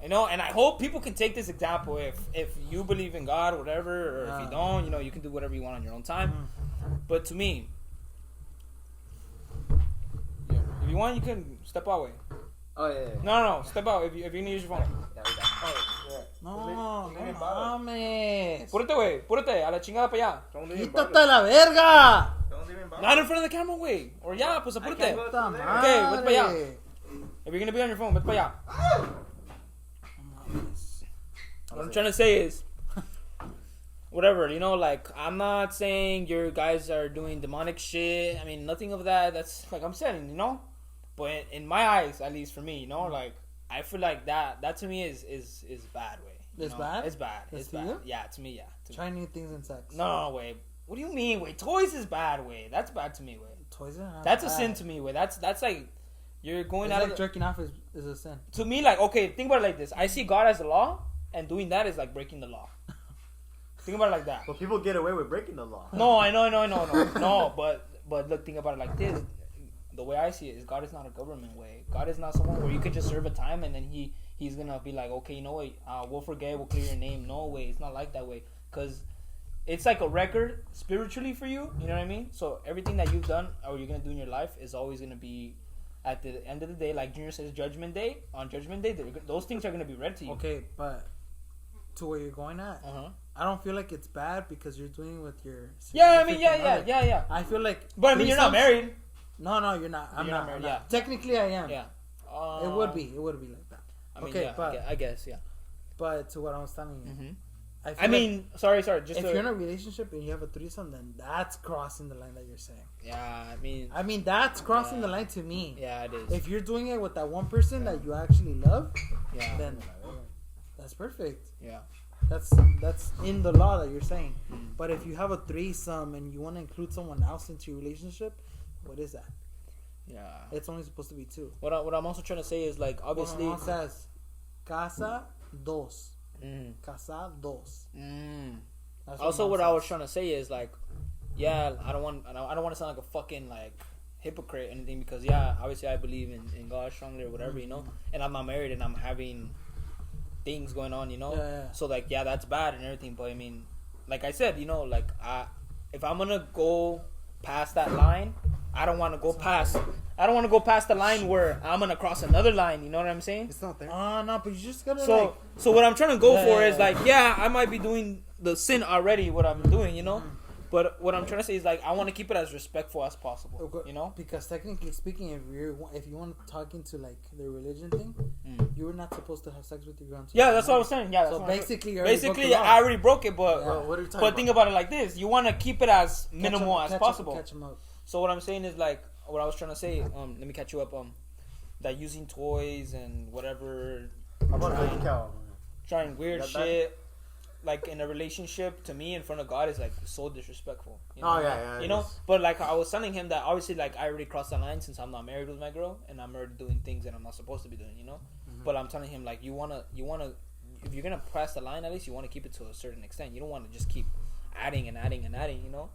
you know, and I hope people can take this example. If you believe in God or whatever, or if you don't, you know, you can do whatever you want on your own time. But to me, if you want, you can step out. Oh yeah. No, step out if you're gonna use your phone. Yeah, we got it. No mames. Púrate, a la chingada para allá. Quítate la verga. Not in front of the camera, güey. Or ya, pues apúrate. can't go Puta Okay, vete para allá. madre. If you're gonna be on your phone, vete para allá. What I'm trying to say is, whatever, you know, like, I'm not saying your guys are doing demonic shit. I mean, nothing of that. That's like I'm saying, you know. But in my eyes, at least for me, you know, like, I feel like that to me is bad, way. It's know? bad? It's bad. It's It's to bad. you? Yeah, to me, yeah. To me. Try new things in sex. No, wait. What do you mean, wait? Toys is bad, way. That's bad to me, way. Toys are not That's a bad. sin to me, way. That's like you're going It's out like of jerking off is a sin. to me, like, okay, think about it like this. I see God as the law, and doing that is like breaking the law. Think about it like that. But people get away with breaking the law. No, I know. No, but look, think about it like this. The way I see it is God is not a government way. God is not someone where you could just serve a time and then he's gonna be like, okay, you know what, we'll forget, we'll clear your name. No way, it's not like that way. Because it's like a record spiritually for you, you know what I mean? So everything that you've done or you're gonna do in your life is always gonna be, at the end of the day, like Junior says, Judgment Day. On Judgment Day, those things are gonna be read to you. Okay, but to where you're going at, I don't feel like it's bad because you're doing it with your. Yeah, I mean, significant other. yeah. I feel like. But I mean, you're not threesomes- married. No, you're not. I'm You're not not. married, I'm not. yeah. Technically, I am. Yeah. It would be like that. I mean, Okay, yeah, but- I guess, yeah. But to what I was telling you, Mm-hmm. I I mean, sorry. Just if you're in a relationship and you have a threesome, then that's crossing the line that you're saying. yeah, I mean, that's crossing Yeah. the line to me. yeah, it is. If you're doing it with that one person that you actually love, Yeah, then that's perfect. yeah. That's in the law that you're saying. Mm. But if you have a threesome and you want to include someone else into your relationship, what is that? Yeah. It's only supposed to be two. What I'm also trying to say is, like, obviously. Well, my mom says, casa dos, Mm. casa dos. Mm. That's Also, mom what I says. was trying to say is, like, yeah, I don't want to sound like a fucking like hypocrite or anything, because yeah, obviously I believe in God strongly or whatever, you know, and I'm not married and I'm having things going on, you know. Yeah. So like, yeah, that's bad and everything, but I mean, like I said, you know, like if I'm gonna go past that line, I don't want to go past the line where I'm gonna cross another line. You know what I'm saying? It's not there. No, but you just gotta So what I'm trying to go Yeah, for yeah, is yeah. like, yeah, I might be doing the sin already, what I'm doing, you know. But what I'm trying to say is, like, I want to keep it as respectful as possible, you know. because technically speaking, if you want to talk into like the religion thing, you were not supposed to have sex with your girl. Yeah, that's what I was saying. Yeah, that's So what I'm- basically, you already broke the law. I already broke it, but Yeah. What are you talking but think about it like this: you want to keep it as minimal as possible. Catch 'em up. So what I'm saying is, like, what I was trying to say. Let me catch you up. That using toys and whatever, How about Trying. the cow? trying weird That- shit, like in a relationship, to me in front of God is like so disrespectful. You know? Oh, yeah, You know, it is. but like I was telling him that obviously, like, I already crossed the line since I'm not married with my girl and I'm already doing things that I'm not supposed to be doing. You know, but I'm telling him, like, you wanna, if you're gonna press the line, at least you want to keep it to a certain extent. You don't want to just keep adding and adding and adding. You know,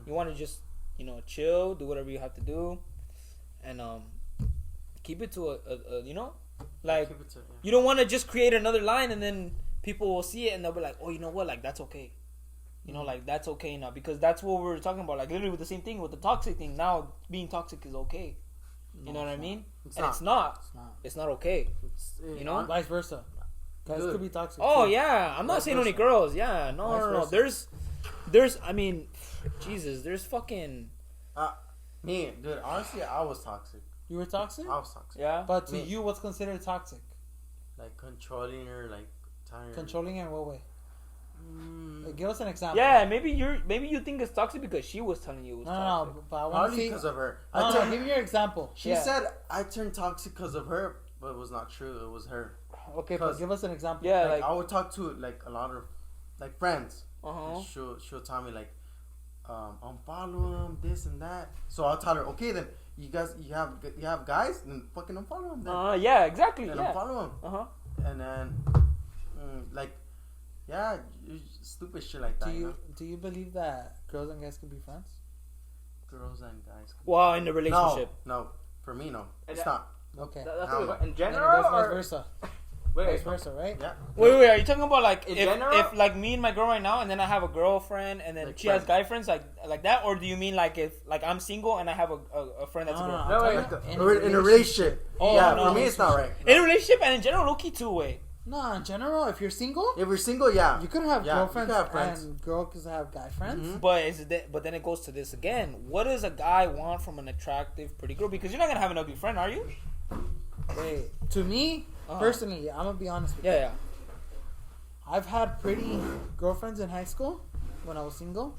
you want to just, you know, chill, do whatever you have to do, and keep it to a you know, Like, Keep it to, you don't want to just create another line and then people will see it and they'll be like, oh, you know what? Like, that's okay. You know, like, that's okay now. Because that's what we're talking about. Like, literally with the same thing, with the toxic thing. Now, being toxic is okay. You know what I mean? It's And not. it's not. It's not. It's not okay. You know? Vice versa. Guys Good. could be toxic. Oh, too. yeah. I'm not Vice saying only versa. girls. Yeah. No, Vice no, no. versa. There's, I mean, Jesus, there's fucking, Me, dude. Honestly, I was toxic. You were toxic? I was toxic. yeah. But to Me. you, what's considered toxic? Like controlling her, like telling her. Controlling in what way? Mm, Like, give us an example. Yeah, maybe you think it's toxic because she was telling you it was No, toxic. no, but I want to Partly see. because of her. No, give me your example. She Yeah. said I turned toxic because of her, but it was not true. It was her. Okay, but 'Cause- give us an example. Yeah, Like, like, I would talk to like a lot of like friends. uh-huh. She'll tell me like, unfollow him, this and that. So I'll tell her, okay, then you have guys, then fucking unfollow him. Then, Yeah, exactly. then Yeah. unfollow him, Uh-huh. and then like, yeah, stupid shit like that. Do you believe that girls and guys can be friends? Girls and guys. Well, in a relationship. No, for me, no, And it's that- not. Okay. That's How what- much? in And it general, goes vice or versa. wait, Vice versa, right? Yeah. Wait. Are you talking about like In if general? like me and my girl right now, and then I have a girlfriend, and then Like she has friends. guy friends like that, or do you mean like if like I'm single and I have a friend that's a girl? No, wait, I'm talking Or in a relationship. Oh, yeah, no. for me, it's not right. In a relationship and in general, low key two way. No, in general, if you're single, If we're single, yeah. you could have Yeah, you girlfriends could have friends. and girls could have guy friends. Mhm. But then it goes to this again. What does a guy want from an attractive, pretty girl? Because you're not gonna have an ugly friend, are you? Wait, to me, Uh-huh. personally, I'm gonna be honest with you. Yeah. I've had pretty girlfriends in high school when I was single,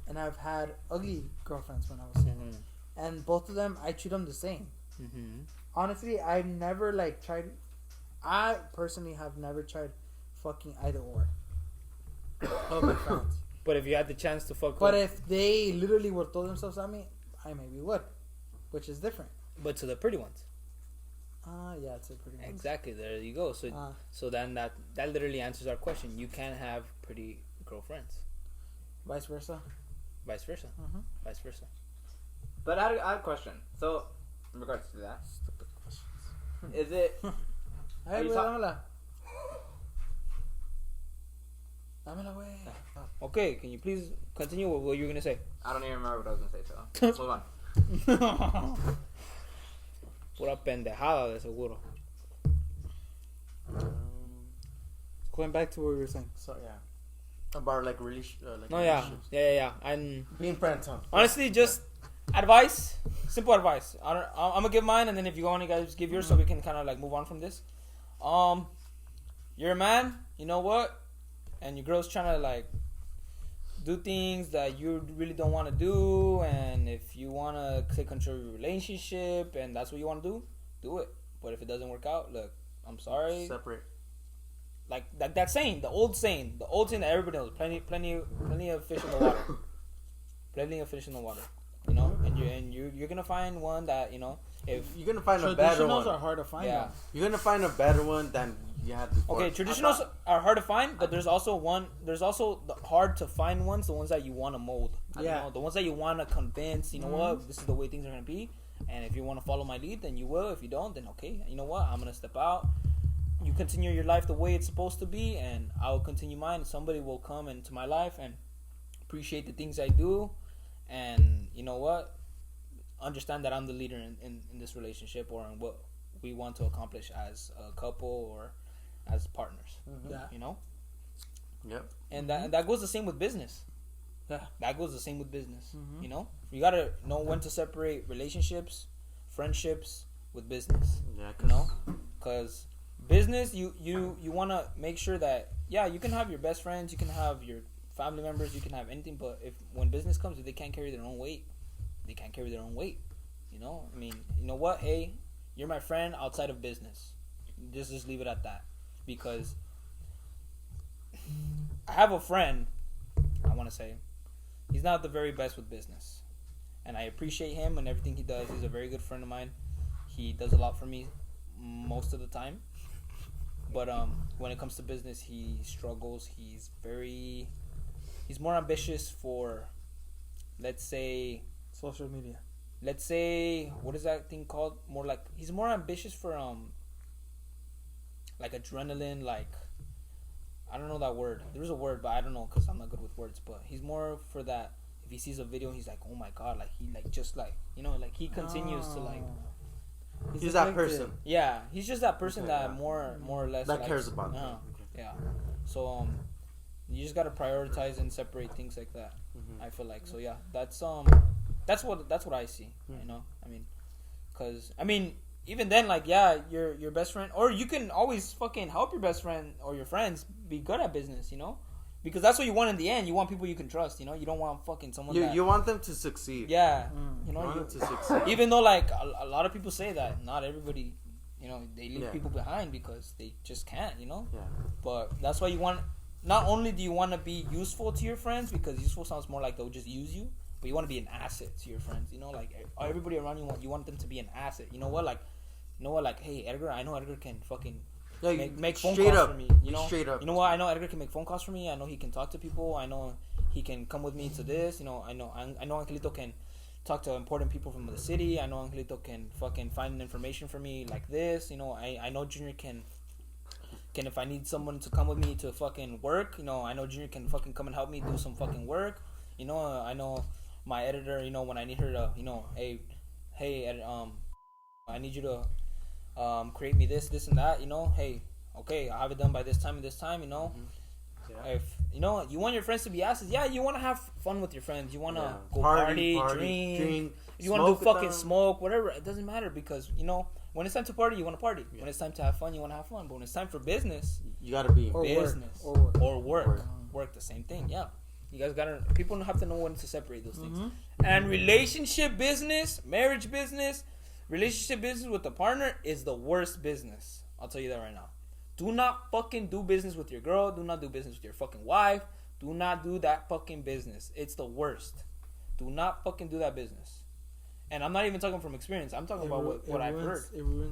and I've had ugly girlfriends when I was single. And both of them, I treat them the same. Mm-hmm. Honestly, I've never like tried. I personally have never tried fucking either or of my friends. But if you had the chance to fuck, But with- if they literally would throw themselves at me, I maybe would, which is different. but to the pretty ones, Yeah, it's a pretty much. exactly. There you go. So so then that literally answers our question. You can have pretty girlfriends, Vice versa. vice versa, Mhm. vice versa. But I had a question. So, in regards to that, Stupid questions. is it? Hey, you güey, talk- dámela. Dámela, güey. Okay, can you please continue with what you were gonna say? I don't even remember what I was gonna say. So, move on. Pura pendejada de seguro. Going back to what we were saying. So yeah, about like like No, yeah, relationships. yeah. And Being friends, huh? honestly, just advice, simple advice. I'm gonna give mine, and then if you want, you guys give yours, so we can kind of like move on from this. You're a man, you know what, and your girl's trying to like do things that you really don't want to do, and if you want to take control of your relationship, and that's what you want to do it. But if it doesn't work out, look, I'm sorry. Separate. Like that saying, the old saying that everybody knows. Plenty of fish in the water. Plenty of fish in the water. You know, and you're gonna find one that, you know, if You're gonna find a better Traditionals one. are hard to find. yeah. You're gonna find a better one than you had before. Okay, traditionals are hard to find, but there's also the hard to find ones, the ones that you want to mold. You Yeah. know, the ones that you want to convince. You know what? This is the way things are gonna be, and if you want to follow my lead, then you will. If you don't, then okay. You know what? I'm gonna step out. You continue your life the way it's supposed to be, and I'll continue mine. Somebody will come into my life and appreciate the things I do, and you know what? Understand that I'm the leader in this relationship, or in what we want to accomplish as a couple or as partners. Yeah. You know? Yep. And that goes the same with business. Yeah. That goes the same with business. Mhm. You know? You gotta know when to separate relationships, friendships with business. Yeah. You know? Because business, you want to make sure that, yeah, you can have your best friends, you can have your family members, you can have anything, but when business comes, if they can't carry their own weight, they can't carry their own weight. You know? I mean, you know what? Hey, you're my friend outside of business. Just leave it at that. Because I have a friend, I want to say, he's not the very best with business. And I appreciate him and everything he does. He's a very good friend of mine. He does a lot for me most of the time. But when it comes to business, he struggles. He's more ambitious for, let's say, Social media. what is that thing called? More like, he's more ambitious for adrenaline, like I don't know that word. There's a word, but I don't know because I'm not good with words. But he's more for that. If he sees a video, he's like, oh my god, like he like just like like he continues to like. He's that person. Yeah, he's just that person Okay, that yeah. more or less That likes, cares about them. Okay. Yeah. So you just gotta prioritize and separate things like that. Mm-hmm. I feel like so. Yeah, that's what I see. You know, I mean, cause I mean, even then, like, yeah, your best friend, or you can always fucking help your best friend or your friends be good at business. You know, because that's what you want in the end. You want people you can trust. You know, you don't want fucking someone. You want them to succeed. Yeah, You want them to succeed. even though like a lot of people say that not everybody, they leave Yeah. people behind because they just can't. Yeah. But that's why you want. Not only do you want to be useful to your friends, because useful sounds more like they'll just use you, but you want to be an asset to your friends. Like everybody around you want them to be an asset. You know what? Like, hey, Edgar, I know Edgar can fucking make phone calls for me. Straight up. You know what? I know Edgar can make phone calls for me. I know he can talk to people. I know he can come with me to this. I know Angelito can talk to important people from the city. I know Angelito can fucking find information for me like this. I know Junior can if I need someone to come with me to fucking work, I know Junior can fucking come and help me do some fucking work. I know my editor, when I need her to, hey, I need you to create me this and that, hey, okay, I'll have it done by this time and this time, Yeah. If you want your friends to be asses, yeah, you want to have fun with your friends. You want to go party, drink. If you want to do fucking smoke, whatever, it doesn't matter because when it's time to party, you want to party. Yeah. When it's time to have fun, you want to have fun. But when it's time for business, you gotta be business or work. Work, the same thing. Yeah, you guys people have to know when to separate those things. And relationship business, marriage business, relationship business with a partner is the worst business. I'll tell you that right now. Do not fucking do business with your girl. Do not do business with your fucking wife. Do not do that fucking business. It's the worst. Do not fucking do that business. And I'm not even talking from experience. I'm talking about what I've heard.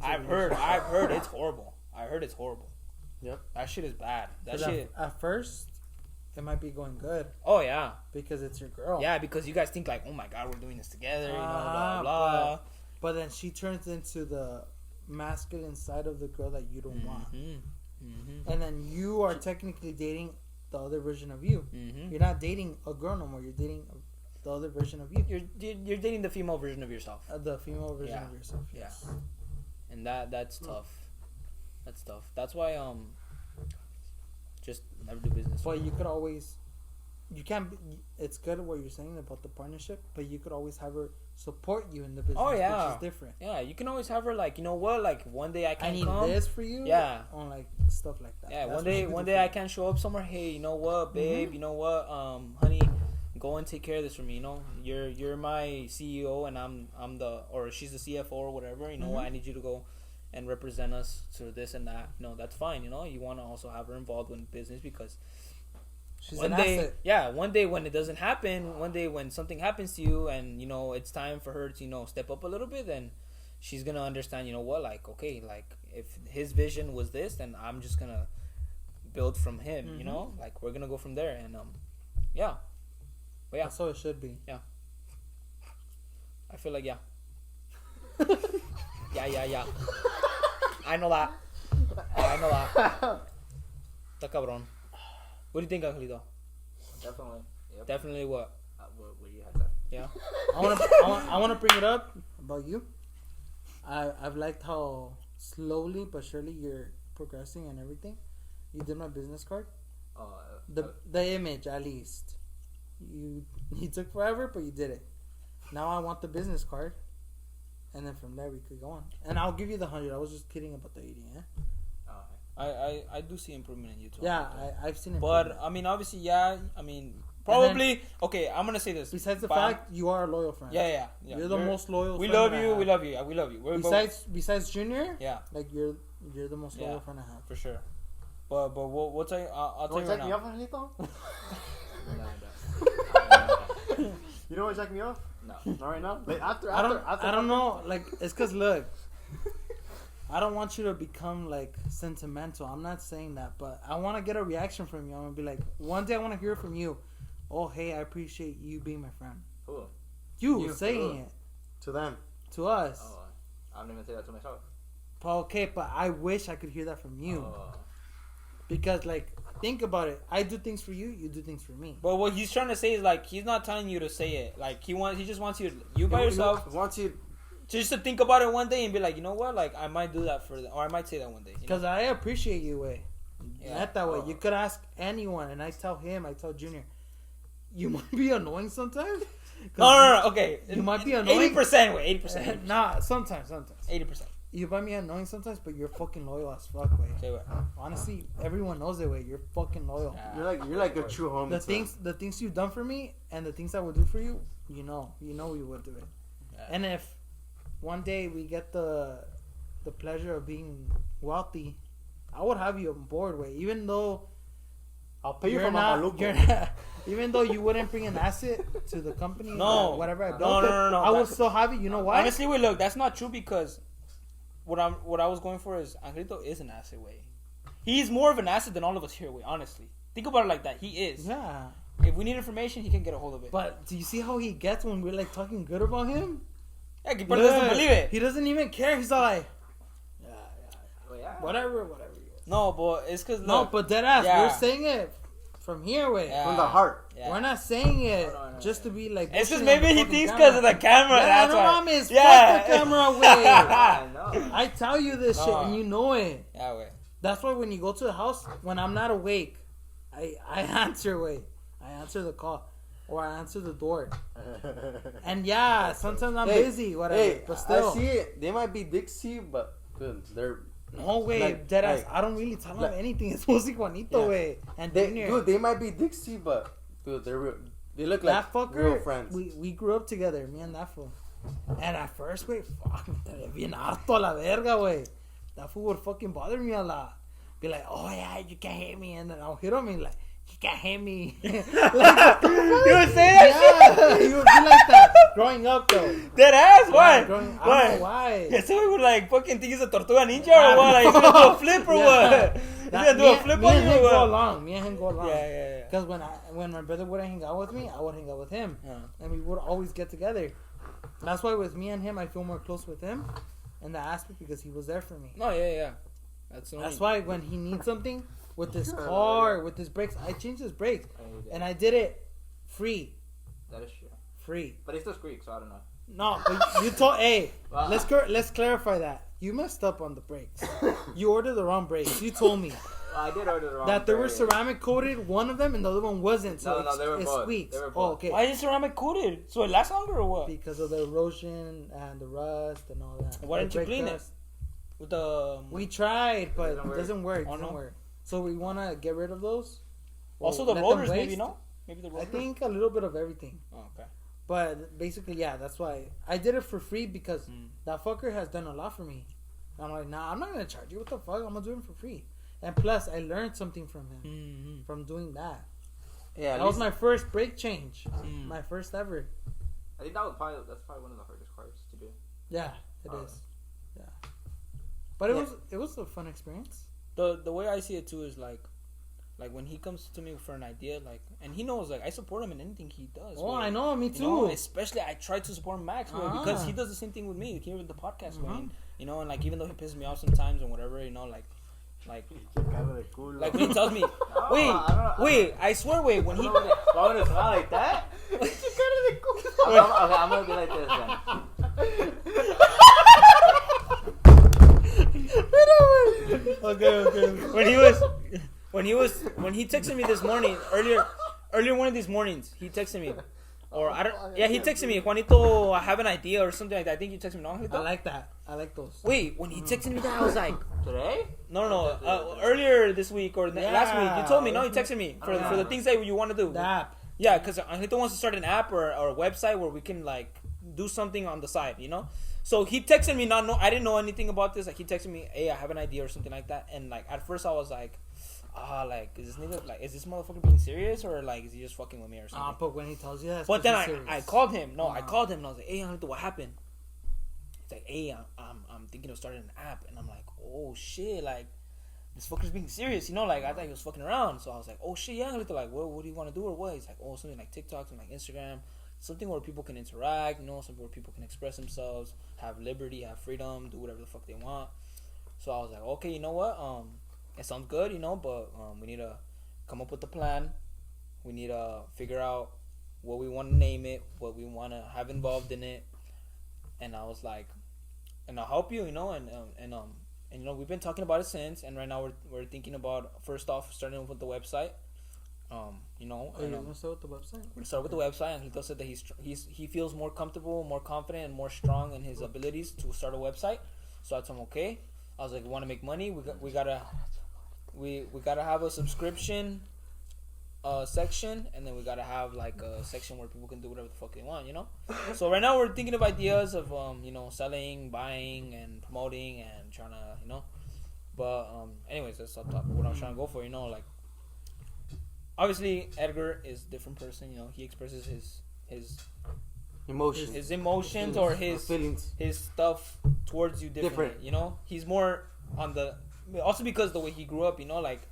I've heard it's horrible. I heard it's horrible. Yep. That shit is bad. That shit. At first, it might be going good. Oh yeah. Because it's your girl. Yeah, because you guys think like, oh my god, we're doing this together. Blah blah. But then she turns into the masculine side of the girl that you don't want. And then you are technically dating the other version of you. You're not dating a girl no more. You're dating the other version of you. You're dating the female version of yourself. The female version of yourself. Yes. Yeah. And that's tough. That's tough. That's why just never do business. But you could always. You can't. It's good what you're saying about the partnership, but you could always have her support you in the business. Oh yeah, which is different. Yeah, you can always have her like, you know what, like one day I can't I need come. this for you. Yeah, on like stuff like that. Yeah, one day I can't show up somewhere. Hey, you know what, babe? You know what, honey, go and take care of this for me. You're my CEO and I'm she's the CFO or whatever. You know what? I need you to go and represent us to this and that. That's fine. You want to also have her involved in business because. She's one an day, asset. yeah. One day when it doesn't happen, one day when something happens to you, and it's time for her to step up a little bit, then she's gonna understand. You know what? Like, okay, like if his vision was this, then I'm just gonna build from him. Like we're gonna go from there, and yeah. But yeah, that's how it should be. Yeah. I feel like yeah. yeah. I know that. Está cabrón. What do you think, Angelito? Definitely. Yep. Definitely what? What you had said. Yeah. I wanna bring it up about you. I've liked how slowly but surely you're progressing and everything. You did my business card. The image at least. You took forever, but you did it. Now I want the business card, and then from there we could go on. And I'll give you the 100. I was just kidding about the 80. I do see improvement in you too. Yeah, I've seen improvement. But I mean, obviously, yeah. I mean, probably. Okay, I'm gonna say this. Besides the fact you are a loyal friend. Yeah. You're the most loyal. We love you. We love you. Besides Junior. Yeah. Like you're the most loyal friend I have. For sure. But we'll tell you. I'll tell you right now. You want to jack me off, Angelito? You don't want to jack me off? No. Not right now. Like after. I don't know. Like it's cause look. I don't want you to become like sentimental. I'm not saying that, but I want to get a reaction from you. I'm gonna be like, one day I want to hear from you. Oh, hey, I appreciate you being my friend. Who? You saying it to them, to us. Oh, I don't even say that to myself. Okay, but I wish I could hear that from you. Because, like, think about it. I do things for you. You do things for me. But what he's trying to say is like he's not telling you to say it. Like he just wants you by yourself. Wants you. Just to think about it one day and be like, you know what? Like I might do that or I might say that one day. Because I appreciate you, way. Yeah. Not that way. You could ask anyone, and I tell him, I tell Junior, you might be annoying sometimes. No. Okay, You might be annoying. 80%. Wait, 80%. Nah, sometimes. 80%. You might be annoying sometimes, but you're fucking loyal as fuck, way. Say what? Honestly, everyone knows it, way. You're fucking loyal. You're like a true homie. The things you've done for me, and the things I would do for you, you know we would do it. Yeah. And if one day we get the pleasure of being wealthy, I would have you on board, way. Even though I'll pay you you're for my not, maluco. you're not, even though you wouldn't bring an asset to the company, No. whatever I No, built, no. I would still have you. You know why? Honestly, wait, look, that's not true because what I was going for is Angelito is an asset, way. He's more of an asset than all of us here, way. Honestly, think about it like that. He is. Yeah. If we need information, he can get a hold of it. But do you see how he gets when we're like talking good about him? Yeah, he probably doesn't believe it. He doesn't even care. He's all like, Well, yeah. whatever. No, but it's because No, but dead ass. Yeah. We're saying it from here, way. Yeah. From the heart. Yeah. We're not saying it No. just to be like. It's because bullshitting maybe on the he fucking thinks camera. because of the camera. Yeah, That's no why. mames. Yeah. Fuck the camera away. I know. I tell you this shit, and you know it. Yeah, way. That's why when you go to the house, when I'm not awake, I answer, way. I answer the call, or I answer the door. And yeah, sometimes I'm busy, whatever. But still, I see it. They might be Dixie, but dude, they're no way, like- deadass. like- I don't really tell them like- anything. It's mostly Juanito, Yeah. way, and they, Junior. dude. They might be Dixie, but dude, they look like That fucker, real friends. we grew up together, me and that fool. And at first, güey, fuck, me bien harto a la verga, güey. That fool would fucking bother me a lot. Be like, oh yeah, you can't hit me. And then I'll hit him and like, you can't hit me. Like, You would say that? yeah, he would be like that. Growing up, though. Dead ass? Why? Yeah, I don't know why. Yeah, so we would like fucking think he's a tortuga ninja or what? Like, he's gonna do a flip or what? He's gonna do a flip me on and you him or go what? along. Me and him go along. Yeah. Because when my brother wouldn't hang out with me, I would hang out with him. Yeah. And we would always get together. That's why with me and him, I feel more close with him in that aspect because he was there for me. No, yeah. That's why when he needs something with his car, with his brakes, I changed his brakes. And I did it free. That is true. Free. But it still squeaks, so I don't know. No, but you told, hey, Wow. let's clarify that. You messed up on the brakes. You ordered the wrong brakes. You told me. Well, I did order the wrong That they were brake. ceramic coated, one of them, and the other one wasn't. So No, they were it both. squeaks. They were Oh, both. okay. Why is it ceramic coated? So it lasts longer or what? Because of the erosion and the rust and all that. Why didn't you The brake clean it? dust. With the We tried, but Doesn't it work. doesn't work. Oh, Doesn't no? work. So we want to get rid of those. also Or the let them rotors maybe waste. no? Maybe the I rotors. think a little bit of everything. Oh, okay. But basically, yeah, that's why I did it for free because Mm. that fucker has done a lot for me. I'm like, nah, I'm not gonna charge you. What the fuck? I'm gonna do it for free. And plus, I learned something from him Mm-hmm. from doing that. Yeah, That was my first brake change, Mm. my first ever. I think that's probably one of the hardest cars to do. Yeah, it Oh. is. Yeah, but Yeah. it was a fun experience. The way I see it too is like when he comes to me for an idea, like, and he knows, like, I support him in anything he does. Oh, way. I know, me You too. know, especially I try to support Max way, because Ah. he does the same thing with me here with the podcast way. Mhm. You know, and like even though he pisses me off sometimes and whatever, you know, like Cara de culo. when he tells me, I don't wait, I swear, wait, when he Why would it smell like that? I'm gonna be like this then. okay. When he texted me this morning earlier one of these mornings, he texted me. Or I don't. Yeah, he texted me, Juanito. I have an idea or something like that. I think you texted me, no, Juanito? I like that. I like those. Wait, when he texted me that, I was like, Today? no. Earlier this week or last week, you told me. No, you texted me for the things that you want to do. The app. Yeah, because Angelito wants to start an app or a website where we can like do something on the side, you know. So he texted me. I didn't know anything about this. Like he texted me, hey, I have an idea or something like that. And like at first I was like, like is this motherfucker being serious or like is he just fucking with me or something? But when he tells you that, it's But then 'cause he's I serious. called him. No, I called him and I was like, hey, Angelito, what happened? He's like, hey, I'm thinking of starting an app, and I'm like, oh shit, like this fucker's being serious, you know? Like I thought he was fucking around, so I was like, oh shit, yeah, Angelito, like what do you want to do or what? He's like, oh, something like TikTok, something like Instagram, something where people can interact, you know, something where people can express themselves, have liberty, have freedom, do whatever the fuck they want. So I was like, okay, you know what? It sounds good, but we need to come up with a plan. We need to figure out what we want to name it, what we want to have involved in it. And I was like, and I'll help you, and we've been talking about it since. And right now we're thinking about, first off, starting with the website. You're gonna start with the website. We're gonna start with the website, and he said that he feels more comfortable, more confident, and more strong in his abilities to start a website. So I told him, okay. I was like, we want to make money. We gotta have a subscription section, and then we gotta have like a section where people can do whatever the fuck they want, So right now we're thinking of ideas of selling, buying, and promoting, and trying to But anyways, that's what I'm trying to go for, like. Obviously, Edgar is a different person. He expresses his emotions or his feelings, his stuff towards you differently. He's more on the, also because the way he grew up. Like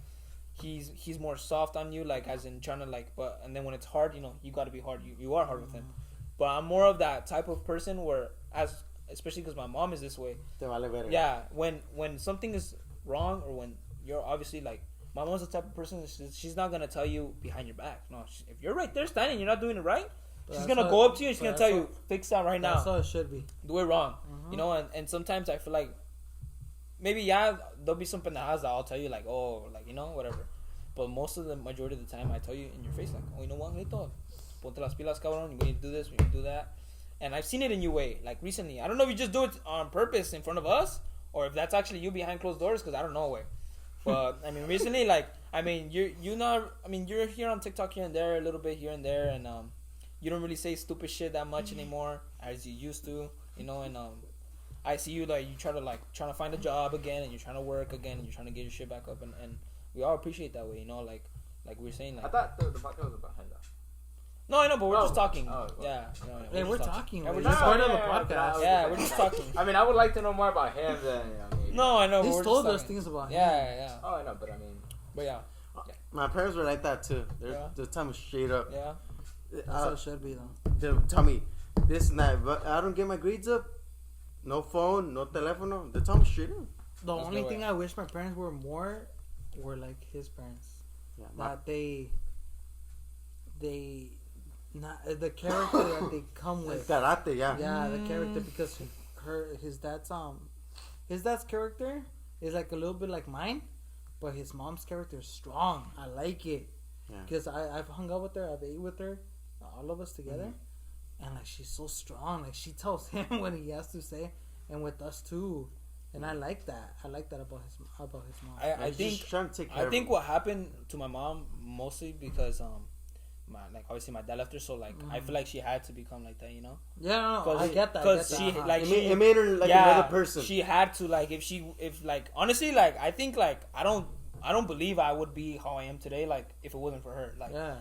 he's more soft on you, like as in trying to like. But and then when it's hard, you got to be hard. You are hard with him. But I'm more of that type of person where, especially because my mom is this way. Yeah, when something is wrong, or when you're obviously like. My mom's the type of person she's not gonna tell you behind your back. No, if you're right there standing, you're not doing it right. She's gonna go up to you and she's gonna tell you, fix that right now. That's how it should be. Do it wrong, And sometimes I feel like maybe there'll be some pendejadas that I'll tell you like, oh, like whatever. But most of the majority of the time I tell you in your face like, oh, you know what, Grito, ponte las pilas, cabrón. We need to do this. We need to do that. And I've seen it in your way. Like recently, I don't know if you just do it on purpose in front of us or if that's actually you behind closed doors, because I don't know way. But I mean, recently, you're here on TikTok here and there, a little bit here and there, and you don't really say stupid shit that much anymore as you used to, And I see you like you trying to find a job again, and you're trying to work again, and you're trying to get your shit back up, and we all appreciate that way, like we were saying. Like, I thought the podcast was about him though. No, I know, but we're just talking. Oh, well. Yeah, we're talking. Yeah, We're just part of the talking. podcast. Yeah, we're just talking. I mean, I would like to know more about him than maybe. No, I know. He's we're told just us talking. things about him. Yeah. Oh, I know, but I mean. But yeah. My parents were like that too. They're telling me straight up. Yeah. That's how it should be though. They tell me this and that, but I don't get my grades up. No phone, no telephone. They tell me straight up. The only thing I wish my parents were more were like his parents. Yeah, that they not the character that they come with. Karate, yeah. Yeah, the character, because his dad's character is like a little bit like mine, but his mom's character is strong. I like it because I've hung out with her, I've ate with her, all of us together, and like she's so strong. Like she tells him what he has to say, and with us too. And I like that. I like that about his mom. I think what happened to my mom mostly because obviously my dad left her, so I feel like she had to become like that, Yeah, no, I get that. Because it made her like another person. She had to honestly I think I don't believe I would be how I am today if it wasn't for her.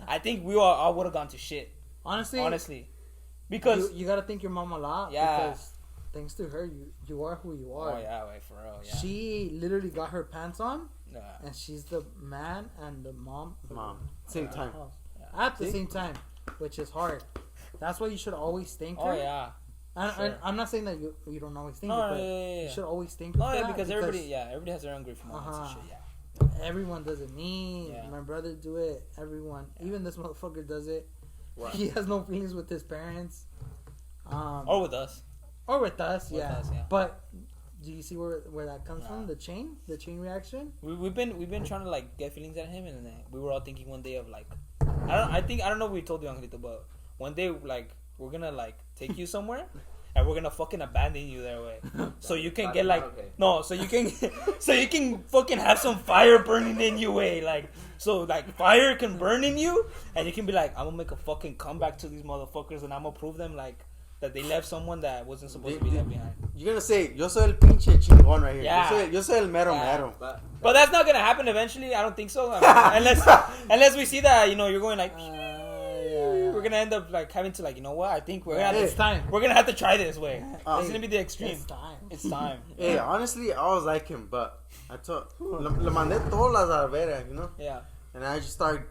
I think we all would have gone to shit. Honestly, because you gotta thank your mom a lot. Yeah. Because thanks to her, you are who you are. Oh yeah, for real. Yeah. She literally got her pants on, yeah. And she's the man and the mom. Same time. At the same time, which is hard. That's why you should always thank her. Oh yeah. And I'm not saying that you don't always thank her, but you should always thank her. Oh yeah, because everybody has their own grief moments and shit. Yeah. Everyone does it. Me, my brother do it. Everyone, even this motherfucker does it. Right. He has no feelings with his parents. Or with us. Yeah. But do you see where that comes from? The chain reaction. We've been trying to get feelings at him, and then we were all thinking one day of I don't know if we told you, Angelito, but one day we're gonna take you somewhere. And we're gonna fucking abandon you that way, so you can get so you can fucking have some fire burning in you way, so fire can burn in you, and you can be I'm gonna make a fucking comeback to these motherfuckers, and I'm gonna prove them that they left someone that wasn't supposed to be left behind. You're gonna say, yo soy el pinche chingón right here. Yeah. Yo soy el mero mero. But that's not gonna happen eventually. I don't think so. Unless we see that you're going we're gonna end up having to you know what? I think it's time. We're gonna have to try this way. It's gonna be the extreme. It's time. Hey, honestly, I was like him, but I told le mandé todas las alveras, Yeah. And I just started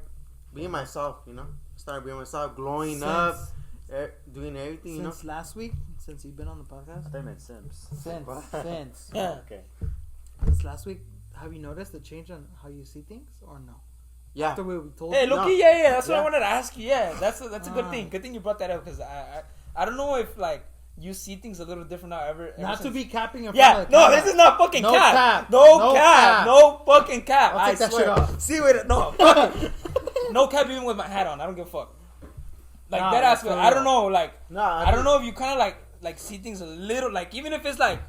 being myself, Started being myself, glowing up, doing everything, Since last week, since you've been on the podcast. I think it makes sense. Since. Yeah. Okay. this last week, have you noticed the change on how you see things or no? Yeah. After we told Hey, you. Loki, No. yeah. That's what Yeah. I wanted to ask you. Yeah, that's a good Ah. thing. Good thing you brought that up because I don't know if like you see things a little different now. Ever Not to since- be capping in front Yeah, of the no, camera. this is not fucking No cap. cap. No, No cap. cap. No fucking cap. I'll I take that swear. shit off. See with it? No, fuck it. No cap even with my hat on. I don't give a fuck. Like Nah, that that's aspect. for I don't real. know. Like No, I don't know if you kind of like see things a little like even if it's like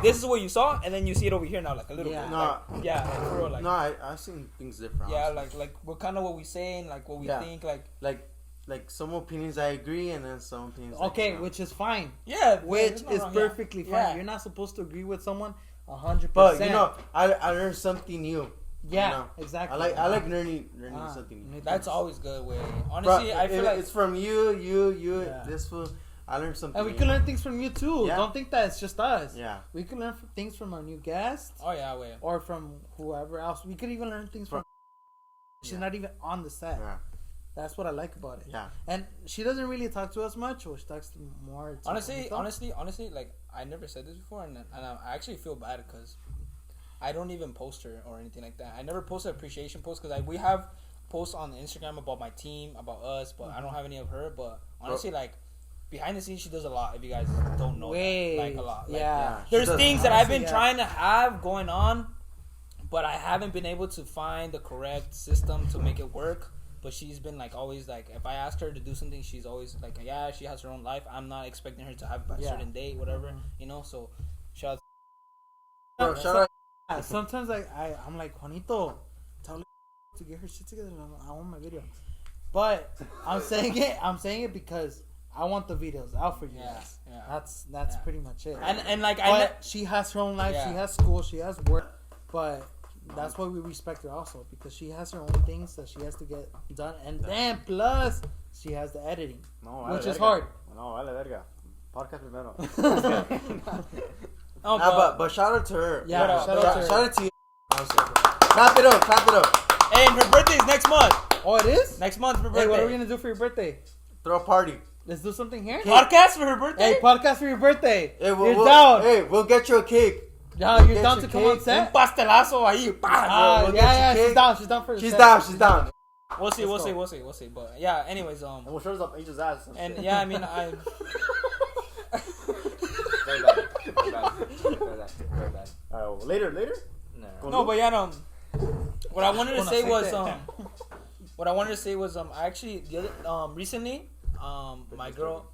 this is what you saw and then you see it over here now like a little Yeah. bit. No. Like, yeah, like, for real. Like No, I've seen things different. yeah, honestly. like what kind of what we saying, like what we Yeah. think, like like some opinions I agree, and then some opinions. Okay, like, which is fine. yeah, Which there's no is wrong, perfectly yeah. fine. You're not supposed to agree with someone 100%. But you know, I learned something new. yeah, you know. exactly. I like learning Ah, something new. That's always good way. Bro, Honestly, I feel like it's from you, Yeah. this fool. I learned something. And we new. can learn things from you too. Yeah. Don't think that it's just us. Yeah. We can learn things from our new guests oh yeah, wait. or from whoever else. We could even learn things from. She's Yeah. not even on the set. Yeah. That's what I like about it. Yeah. And she doesn't really talk to us much, or she talks to more. To Honestly, Juanito. honestly, like I never said this before, and I actually feel bad because I don't even post her or anything like that. I never post an appreciation post because we have posts on Instagram about my team, about us, but I don't have any of her. But honestly, like behind the scenes, she does a lot. If you guys don't know, Way. that, like a lot. Like, Yeah. there's She does. things that I've been Honestly, yeah. trying to have going on, but I haven't been able to find the correct system to make it work. But she's been like always like if I ask her to do something, she's always like yeah, she has her own life. I'm not expecting her to have it by a Yeah. certain date, whatever, you know. So shout out. Bro, shout out. Yeah, sometimes I'm like, Juanito, tell her to get her shit together. I want my video. But I'm saying it because I want the videos out for you Yeah, guys. yeah. That's Yeah. pretty much it. And like But she has her own life. Yeah. She has school. She has work. But that's why we respect her also, because she has her own things that she has to get done, and then plus she has the editing, No, which vale is verga. hard. No, vale verga. Podcast primero. oh, But shout out to her. Yeah, shout out to her. Shout out to you. Clap it up. Clap it up. hey, and her birthday's next month. Oh, it is. Next month for her Hey, birthday. what are we gonna do for your birthday? Throw a party. Let's do something here. Podcast for her birthday. Hey, podcast for your birthday. Hey, You're down. Hey, we'll get you a cake. Yeah, you're get down your to come on cake. Un set. pastelazo ahí. Pa. Ah, we'll yeah, get you yeah, cake. she's down. She's down for the She's set. down. She's down. We'll see. Let's We'll go. see. We'll see. But yeah. Anyways, And we'll show us up Angel's ass. and yeah, I mean, I. Very bad. Very bad. Very bad. Very bad. Well, later. No. No, but yeah, what I wanted to Con say was aceite. what I wanted to say was I actually the other recently my girl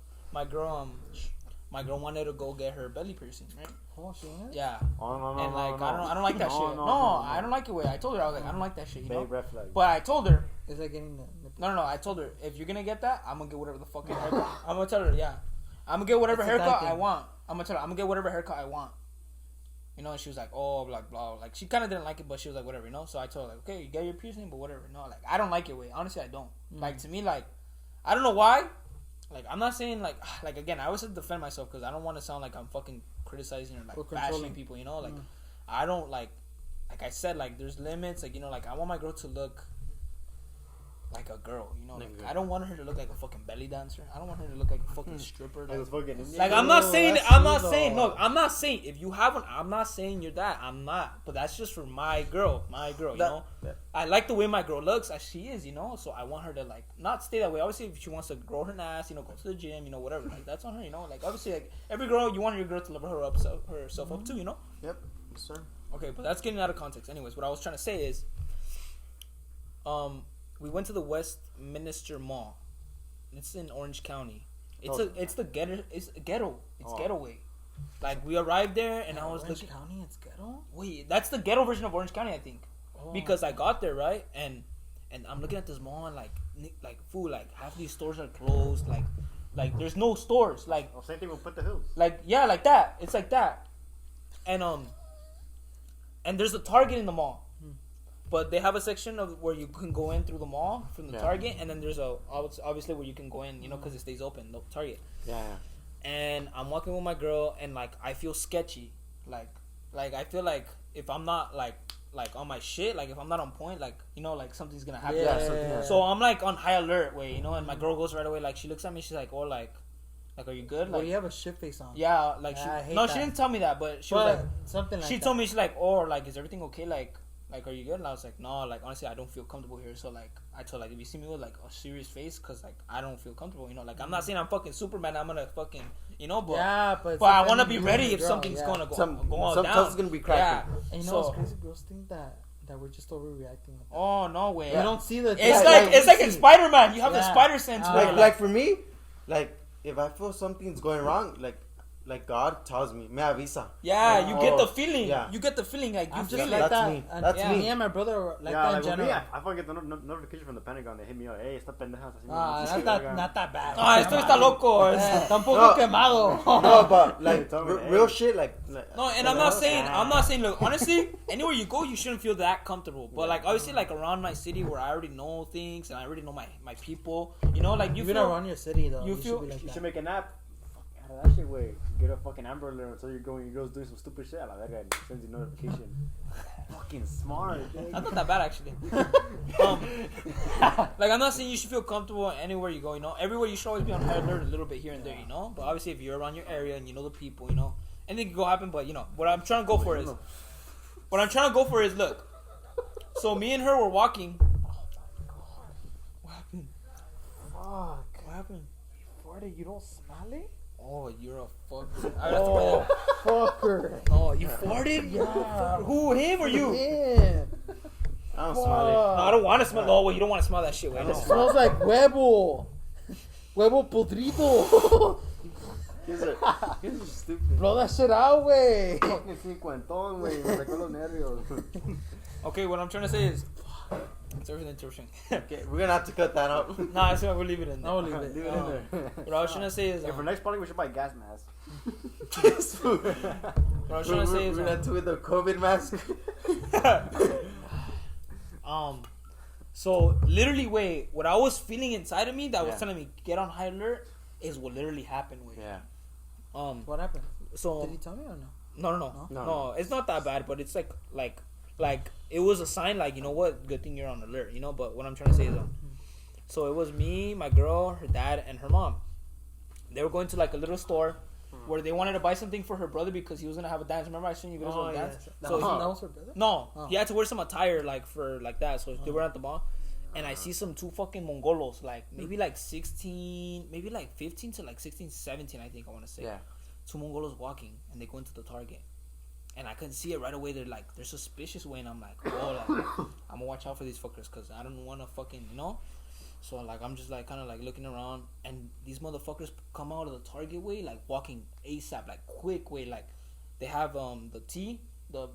wanted to go get her belly piercing, right? Oh, she is? Yeah. Oh, no, And like no. I don't like that shit. No, I don't like it. Way I told her I was like I don't like that shit, you know. Big red flag. But I told her It's like getting the. no. I told her if you're gonna get that, I'm gonna get whatever the fucking haircut. I'm gonna tell her yeah. I'm gonna get whatever That's a haircut guy I thing. want. I'm gonna tell her I'm gonna get whatever haircut I want. You know, and she was like, oh, like, blah, like, she kind of didn't like it, but she was like, whatever, you know? So I told her, like, okay, you get your piercing, but whatever. No, like, I don't like it, way. Honestly, I don't. Like, to me, like, I don't know why. Like, I'm not saying, like, again, I always have to defend myself because I don't want to sound like I'm fucking criticizing or, like, Or bashing controlling. people, you know? Like, I don't, like I said, like, there's limits. Like, you know, like, I want my girl to look like a girl, you know? Like, I don't want her to look like a fucking belly dancer. I don't want her to look like a fucking stripper. Like, it's fucking Indian. Like I'm not Ooh, saying that's I'm not true, saying though. no, I'm not saying if you have one, I'm not saying you're that. I'm not. But that's just for my girl, you know. I like the way my girl looks as she is, you know. So I want her to like not stay that way. Obviously, if she wants to grow her ass, you know, go to the gym, you know, whatever. Like that's on her, you know. Like obviously, like every girl, you want your girl to level her up, herself up too, you know. Yep. Yes, sir. Okay, but that's getting out of context. Anyways, what I was trying to say is, we went to the Westminster Mall. It's in Orange County. It's the ghetto. It's ghetto. It's getaway. Like we arrived there and I was Orange looking. County, it's ghetto. Wait, that's the ghetto version of Orange County, I think. Oh. Because I got there right and I'm looking at this mall and like food, like half these stores are closed. Like there's no stores. Like Well, same thing with Put the Hills. like yeah, like that. It's like that. And there's a Target in the mall. But they have a section of where you can go in through the mall from the Target, and then there's obviously where you can go in, you know, because it stays open, the Target. Yeah. And I'm walking with my girl, and like I feel sketchy, like I feel like if I'm not like on my shit, like if I'm not on point, like you know, like something's gonna happen. Yeah. So I'm like on high alert way, you know. And my girl goes right away, like she looks at me, she's like, oh, like Like, are you good? Well, Like, you have a shit face on. yeah, like Yeah, I she. hate No, that. she didn't tell me that, but she was But like, something like she that. told me she's like, oh, like, is everything okay? Like, are you good? And I was like, no, like, honestly, I don't feel comfortable here. So like, I told like, if you see me with like a serious face, cause like I don't feel comfortable. You know, like I'm not saying I'm fucking Superman. I'm gonna fucking, you know, but Yeah, but I want to be something ready you if and your something's girl, gonna go Some down. stuff's gonna be cracking. Yeah. And you know So- what's crazy? Girls think that we're just overreacting. With that. Oh no way. You don't see the. It's Yeah, like it's like in Spider-Man. You have the Yeah. spider sense. Ah. where, Like for me, like if I feel something's going wrong, like God tells me, me avisa. yeah, you get the feeling. Yeah. You get the feeling like you I'm feel just like like That's that. me. And That's yeah, me. me and my brother were like Yeah, that in like with me, general. I fucking get the notification from the Pentagon. They hit me up. Hey, esta pendeja. Not that bad. Ah, esto está loco. Está un poco No. quemado. No, but like Tell me, real hey. shit, like No, and I'm not saying. Look, honestly, anywhere you go, you shouldn't feel that comfortable. But like, obviously, like around my city where I already know things and I already know my people. You know, like you You're feel. not around your city though. you You feel- should be like You that. should make an app. Fuck out of that shit, way. Get a fucking Amber Alert until you're going. Your girl's doing some stupid shit. Like that guy sends you notification. Fucking smart. Dude. That's not that bad actually. Like I'm not saying you should feel comfortable anywhere you go. You know, everywhere you should always be on high alert a little bit here and there. You know, but obviously if you're around your area and you know the people, you know, anything can go happen. But you know, what I'm trying to go for is look. So me and her were walking. What happened? Fuck. What happened? Farted, you don't smell it? Oh, you're a fucker. I have to buy that. Fucker. Oh, you farted? Yeah. Who, him or you? Yeah. I don't smell it. No, I don't want to smell. Oh, wait, you don't want to smell that shit. Wait, It smells like huevo. Huevo podrido. He's are stupid. Blow that shit out, way. Fucking cincuentón, güey. Me sacó los nervios. Okay, what I'm trying to say is, it's everything interruption. Okay, we're gonna have to cut that out. Nah, it's we'll leave it in there. No, leave it. Leave it in there. What I was trying to say is, Hey, for next party, we should buy gas masks. what I was trying to say is, we're gonna have to with the COVID mask. so literally, wait, what I was feeling inside of me that was Yeah. telling me get on high alert is what literally happened. Wait, Yeah. What happened? so Did he tell me or no? no, it's not that bad, but it's like it was a sign, like, you know what, good thing you're on alert, you know. But what I'm trying to say is, so it was me, my girl, her dad, and her mom. They were going to like a little store where they wanted to buy something for her brother because he was gonna have a dance. Remember I showed you videos of dance? That So was her brother? no, Oh. he had to wear some attire like for like that. So they were at the mall, and I see some two fucking Mongolos, like maybe like 16, maybe like 15 to like 16, 17, I think I want to say. Yeah. Two Mongolos walking, and they go into the Target, and I couldn't see it right away. They're suspicious way, and I'm like, oh, like, I'm gonna watch out for these fuckers because I don't want to fucking, you know. So like I'm just like kind of like looking around, and these motherfuckers come out of the Target way, like walking ASAP, like quick way, like they have the tea, the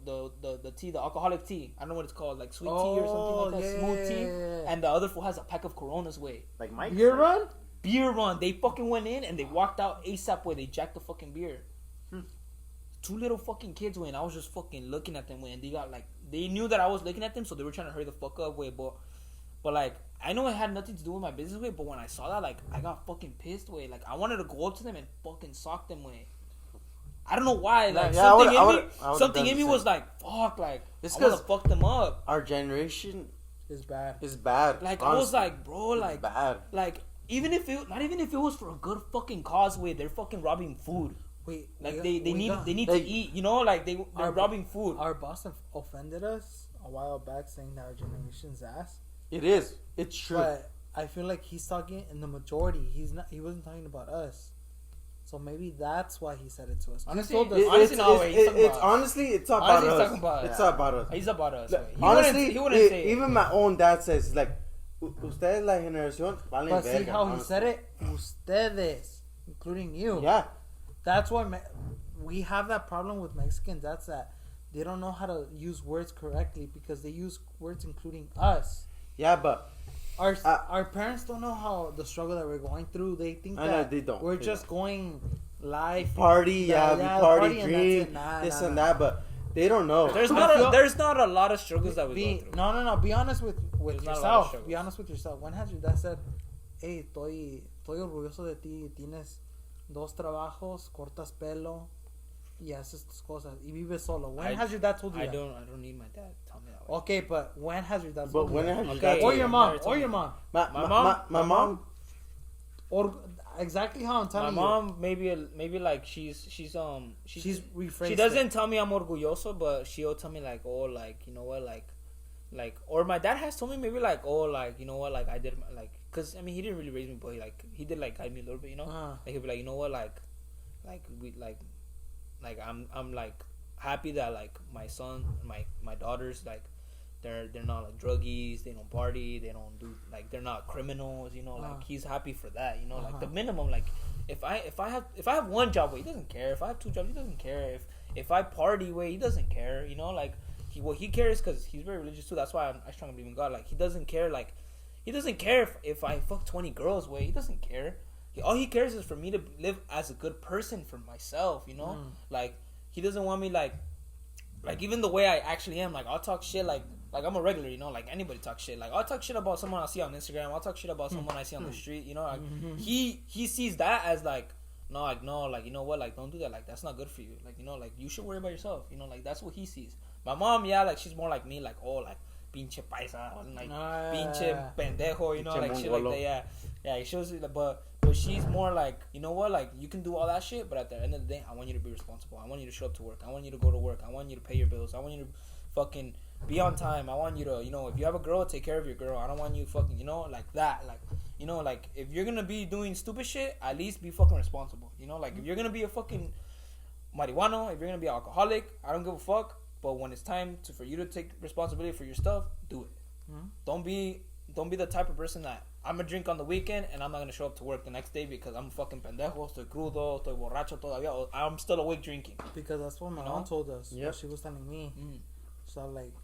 tea, the alcoholic tea. I don't know what it's called, like sweet tea or something like that, smooth tea. Yeah. And the other fool has a pack of Coronas way. Like Mike. Beer run? Beer run. They fucking went in and they walked out ASAP way. They jacked the fucking beer. Two little fucking kids way, and I was just fucking looking at them way, and they got like, they knew that I was looking at them, so they were trying to hurry the fuck up way, but like I know it had nothing to do with my business way, but when I saw that, like I got fucking pissed way. Like I wanted to go up to them and fucking sock them way. I don't know why. Like Yeah, something I in would've me, done something the in me same. was like, fuck, like It's I wanna 'cause- fuck them up. Our generation Is bad. is bad. Like I was honestly. like, bro, like bad. like even if it, not even if it was for a good fucking cause way, they're fucking robbing food. Wait, Like we they need got- to Like- eat, you know, like they're Our- robbing food. Our boss offended us a while back saying that our generation's ass. It is. It's true. But I feel like he's talking in the majority. He wasn't talking about us. So maybe that's why he said it to us. Honestly, He told us, It- honestly, it's, no, it's, he's talking it's about- honestly, it's about Honestly, he's us. talking about- It's about us. He's about us. Like, way. honestly, He wouldn't say it. even my own dad says, he's like, ustedes la generación valen but see verga, how he honestly. said it? Ustedes, including you. Yeah. That's why we have that problem with Mexicans. That's that they don't know how to use words correctly because they use words including us. Yeah, but Our parents don't know how the struggle that we're going through. They think I that know, they don't. we're They just going live. party, Yeah, we yeah, party, party and drink, that's it. this Nah, and nah. that, but they don't know. There's I not feel- there's not a lot of struggles that we Be, go through. no. Be honest with There's not a lot of yourself. struggles. Be honest with yourself. When has your dad said, "Hey, estoy orgulloso de ti. Tienes 2 trabajos, cortas pelo, y haces tus cosas, y vives solo." When has your dad told you I that? don't need my dad to tell me that way. Okay, but when has your dad But told you when that? has your Okay. dad Or told your you? mom. Never told Or me. your mom. My My mom? mom? My mom? Or exactly how I'm My telling mom maybe like she's you. She's rephrased. she doesn't tell me I'm orgulloso, but she'll tell me like, oh, like, you know what, like, or my dad has told me maybe like, oh, like, you know what, like I did like, cause I mean he didn't really raise me, but he did like guide me a little bit, you know. Like he'll be like, you know what, like we like I'm like happy that like my son, my daughters, like they're not like druggies, they don't party, they don't do like, they're not criminals, you know. Like he's happy for that, you know. Like the minimum, like if I have one job where he doesn't care, if I have two jobs he doesn't care, if I party where he doesn't care, you know. Like what he cares, because he's very religious too, that's why I strongly believe in God. Like he doesn't care, like he doesn't care if I fuck 20 girls way, he doesn't care. All he cares is for me to live as a good person for myself, you know. Like he doesn't want me like even the way I actually am. Like I'll talk shit like I'm a regular, you know. Like anybody talks shit. Like I'll talk shit about someone I see on Instagram. I'll talk shit about someone I see on the street, you know. Like he sees that as like no, like you know what, like don't do that. Like that's not good for you. Like, you know, like you should worry about yourself. You know, like that's what he sees. My mom, yeah, like she's more like me. Like, oh, like pinche paisa, like pinche pendejo, you know, like shit like that. Yeah, it shows you. But she's more like, you know what, like you can do all that shit, but at the end of the day, I want you to be responsible. I want you to show up to work. I want you to go to work. I want you to pay your bills. I want you to fucking be on time. I want you to, you know, if you have a girl, take care of your girl. I don't want you fucking, you know, like that. Like, you know, like if you're gonna be doing stupid shit, at least be fucking responsible. You know, like if you're gonna be a fucking marijuana, if you're gonna be an alcoholic, I don't give a fuck. But when it's time for you to take responsibility for your stuff, do it. Don't be the type of person that I'm gonna drink on the weekend and I'm not gonna show up to work the next day because I'm fucking pendejo, estoy crudo, estoy borracho todavía, or I'm still awake drinking. Because that's what my mom told us. What she was telling me. So I'm like,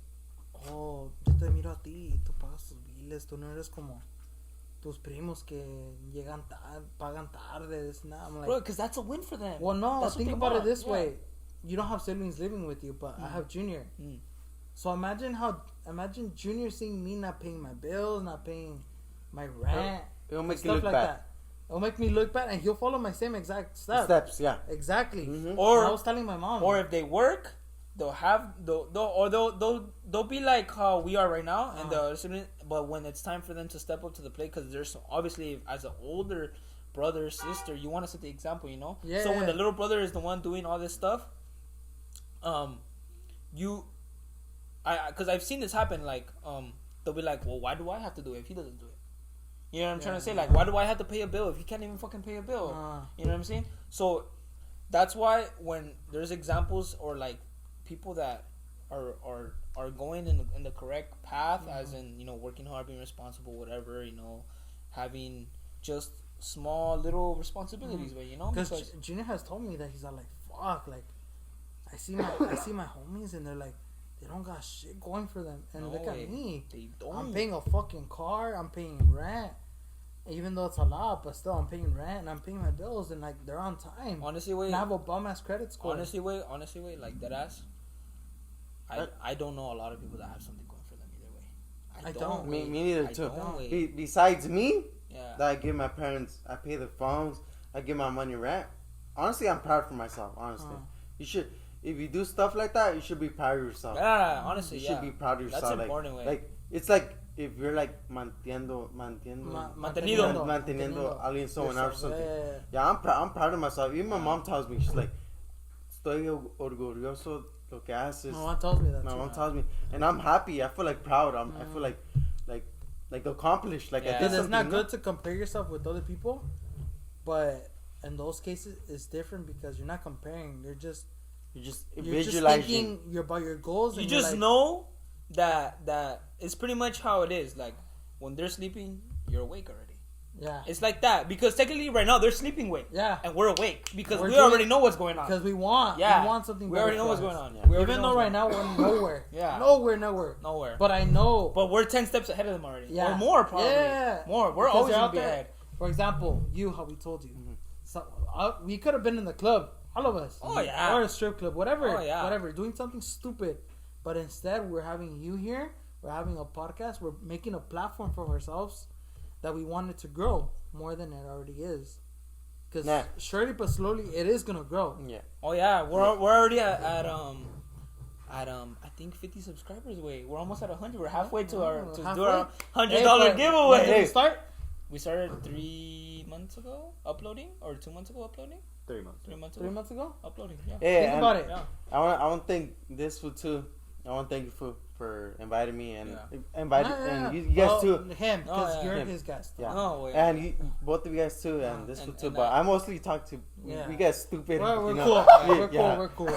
oh, yo te miro a ti, tú pagas tus biles, tú no eres como tus primos que llegan pagan tarde, this and that. I'm like, bro, because that's a win for them. Well, no, that's think about it this way. You don't have siblings living with you, but I have Junior. So imagine Junior seeing me not paying my bills, not paying my rent. It'll make you look bad. That. It'll make me look bad, and he'll follow my same exact steps. Yeah, exactly. Or I was telling my mom. Or if they work, they'll be like how we are right now, and but when it's time for them to step up to the plate, because there's obviously as an older brother, sister, you want to set the example, you know. Yeah. So when the little brother is the one doing all this stuff, because I've seen this happen. Like, they'll be like, well, why do I have to do it if he doesn't do it? You know what I'm trying to say? Like, why do I have to pay a bill if he can't even fucking pay a bill? You know what I'm saying? So that's why when there's examples or like people that are going in the correct path, as in, you know, working hard, being responsible, whatever, you know, having just small little responsibilities, but you know, because Junior has told me that he's like, fuck, like I see my homies and they're like, they don't got shit going for them, and look at me, they don't. I'm paying a fucking car, I'm paying rent, even though it's a lot, but still I'm paying rent and I'm paying my bills, and like they're on time. Honestly, wait, and I have a bum ass credit score. Honestly, wait, like that ass. I don't know a lot of people that have something going for them either way. I don't. Me neither too. Don't. Besides me, yeah, that I give my parents, I pay the phones, I give my money rent. Honestly, I'm proud for myself. Honestly, you should. If you do stuff like that, you should be proud of yourself. Yeah, honestly, you should be proud of yourself. That's important way. Like it's like if you're like manteniendo alguien, someone else or something. Yeah, I'm proud of myself. Even my mom tells me, she's like, estoy orgulloso lo que haces. My mom tells me that. My mom tells me, and I'm happy. I feel like proud. I feel like accomplished. Like I did something. It's not good to compare yourself with other people, but in those cases, it's different because you're not comparing. You're just visualizing. Thinking about your goals. You just know that it's pretty much how it is. Like when they're sleeping, you're awake already. Yeah, it's like that because technically right now they're sleeping awake. Yeah, and we're awake because we already know what's going on. Because we want something. We already know what's going on. Yeah. Even though right now we're nowhere. Yeah, nowhere. But I know. But we're 10 steps ahead of them already. Yeah, or more probably. Yeah, more. We're always gonna be ahead. For example, how we told you, so we could have been in the club. All of us. Oh, yeah. Or a strip club. Whatever. Oh, yeah. Whatever. Doing something stupid. But instead, we're having you here. We're having a podcast. We're making a platform for ourselves that we wanted to grow more than it already is. Because surely but slowly, it is going to grow. Yeah. Oh, yeah. We're already at I think 50 subscribers away. We're almost at 100. We're halfway to do our $100 giveaway. When did we start? We started 3 months ago uploading, or 2 months ago uploading. 3 months. 3 months 3 ago months ago. uploading. Yeah. Yeah, Think about it. Yeah. I want to thank this fool too. I want to thank you for inviting me and inviting and you guys too. Him, because Oh, yeah. you're Him. his guest. Yeah. No way. And you, both of you guys too, and Yeah. this fool And- too. and But I- I mostly talk to Yeah. you guys. Stupid. We're you know? cool. Yeah, We're cool. yeah. We're cool.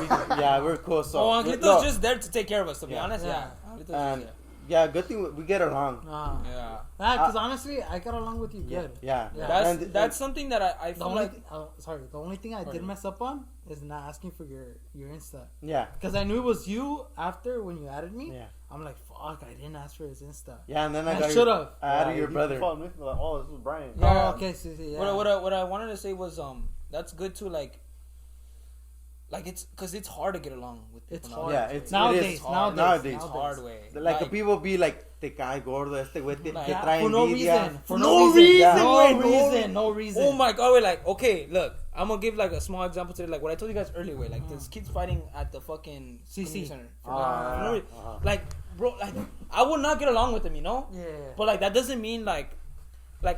Yeah, we're cool. So Oh, no, Angelito's just there to take care of us. To be Yeah. honest, Yeah. Angelito's And just yeah, good thing we get along. yeah. Because honestly, I got along with you Yeah, good. yeah. Yeah. That's And- that's something that I The feel only like. the only thing I did Pardon. mess up on is not asking for your Insta. yeah, Because I knew it was you after when you added me. yeah, I'm like, fuck, I didn't ask for his Insta. yeah. And then I I got should your, have. I added your brother. Like, oh, this was Brian. Yeah. Oh, okay, see, yeah. What I wanted to say was that's good to like it's because it's hard to get along with people. It's now. hard. Yeah, it's Nowadays, it is hard. nowadays. It's hard way. Like the people be like, te cae gordo este güey, te Like, trae for no envidia. reason. For no reason, yeah. güey, No reason. Oh my god, wait, like, okay, look, I'm gonna give like a small example today, like what I told you guys earlier, way, like this kid's fighting at the fucking CC. community center. For Ah, no reason. uh-huh. Like, bro, like I would not get along with them, you know. Yeah. But like that doesn't mean like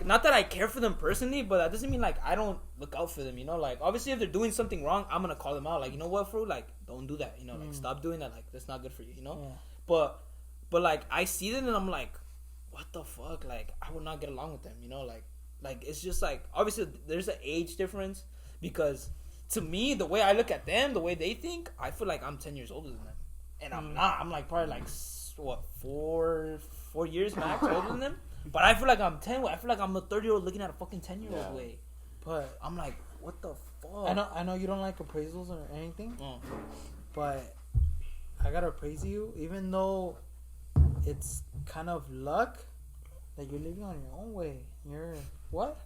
not that I care for them personally, but that doesn't mean like I don't look out for them, you know. Like obviously if they're doing something wrong, I'm gonna call them out. Like, you know what, fool, like don't do that, you know. Like stop doing that. Like that's not good for you, you know. Yeah. But like I see them and I'm like, what the fuck? Like I would not get along with them, you know. Like it's just like obviously there's an age difference because to me the way I look at them, the way they think, I feel like I'm 10 years older than them, and I'm not. I'm like probably like what 4 years max older than them. But I feel like I'm 10. I feel like I'm a 30-year-old looking at a fucking 10-year-old Yeah. way. But I'm like, what the fuck? I know you don't like appraisals or anything, Oh. but I gotta praise you, even though it's kind of luck that you're living on your own way. You're what?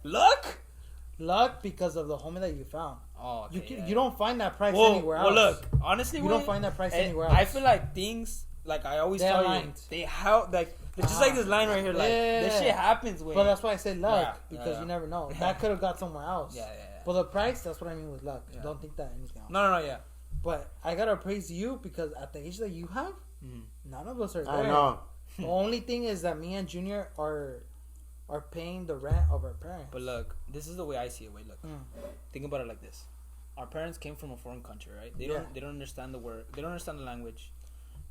Luck because of the homie that you found. Oh, okay, You don't find that price Well, anywhere else. well, look, honestly, You Wade, don't find that price anywhere I else. feel like things, like I always They're tell aligned. you, they how like it's just like this line right here, like this Yeah. shit happens when. But that's why I say luck, Yeah, because yeah. you never know. Yeah. That could have got somewhere else. Yeah. But the price, that's what I mean with luck. Yeah. Don't think that anything else. No, yeah. But I gotta praise you because at the age that you have, Mhm. none of us are there. I know. The only thing is that me and Junior are paying the rent of our parents. But look, this is the way I see it. Wait, look, Mm. think about it like this: our parents came from a foreign country, right? They Yeah. don't understand the word. They don't understand the language.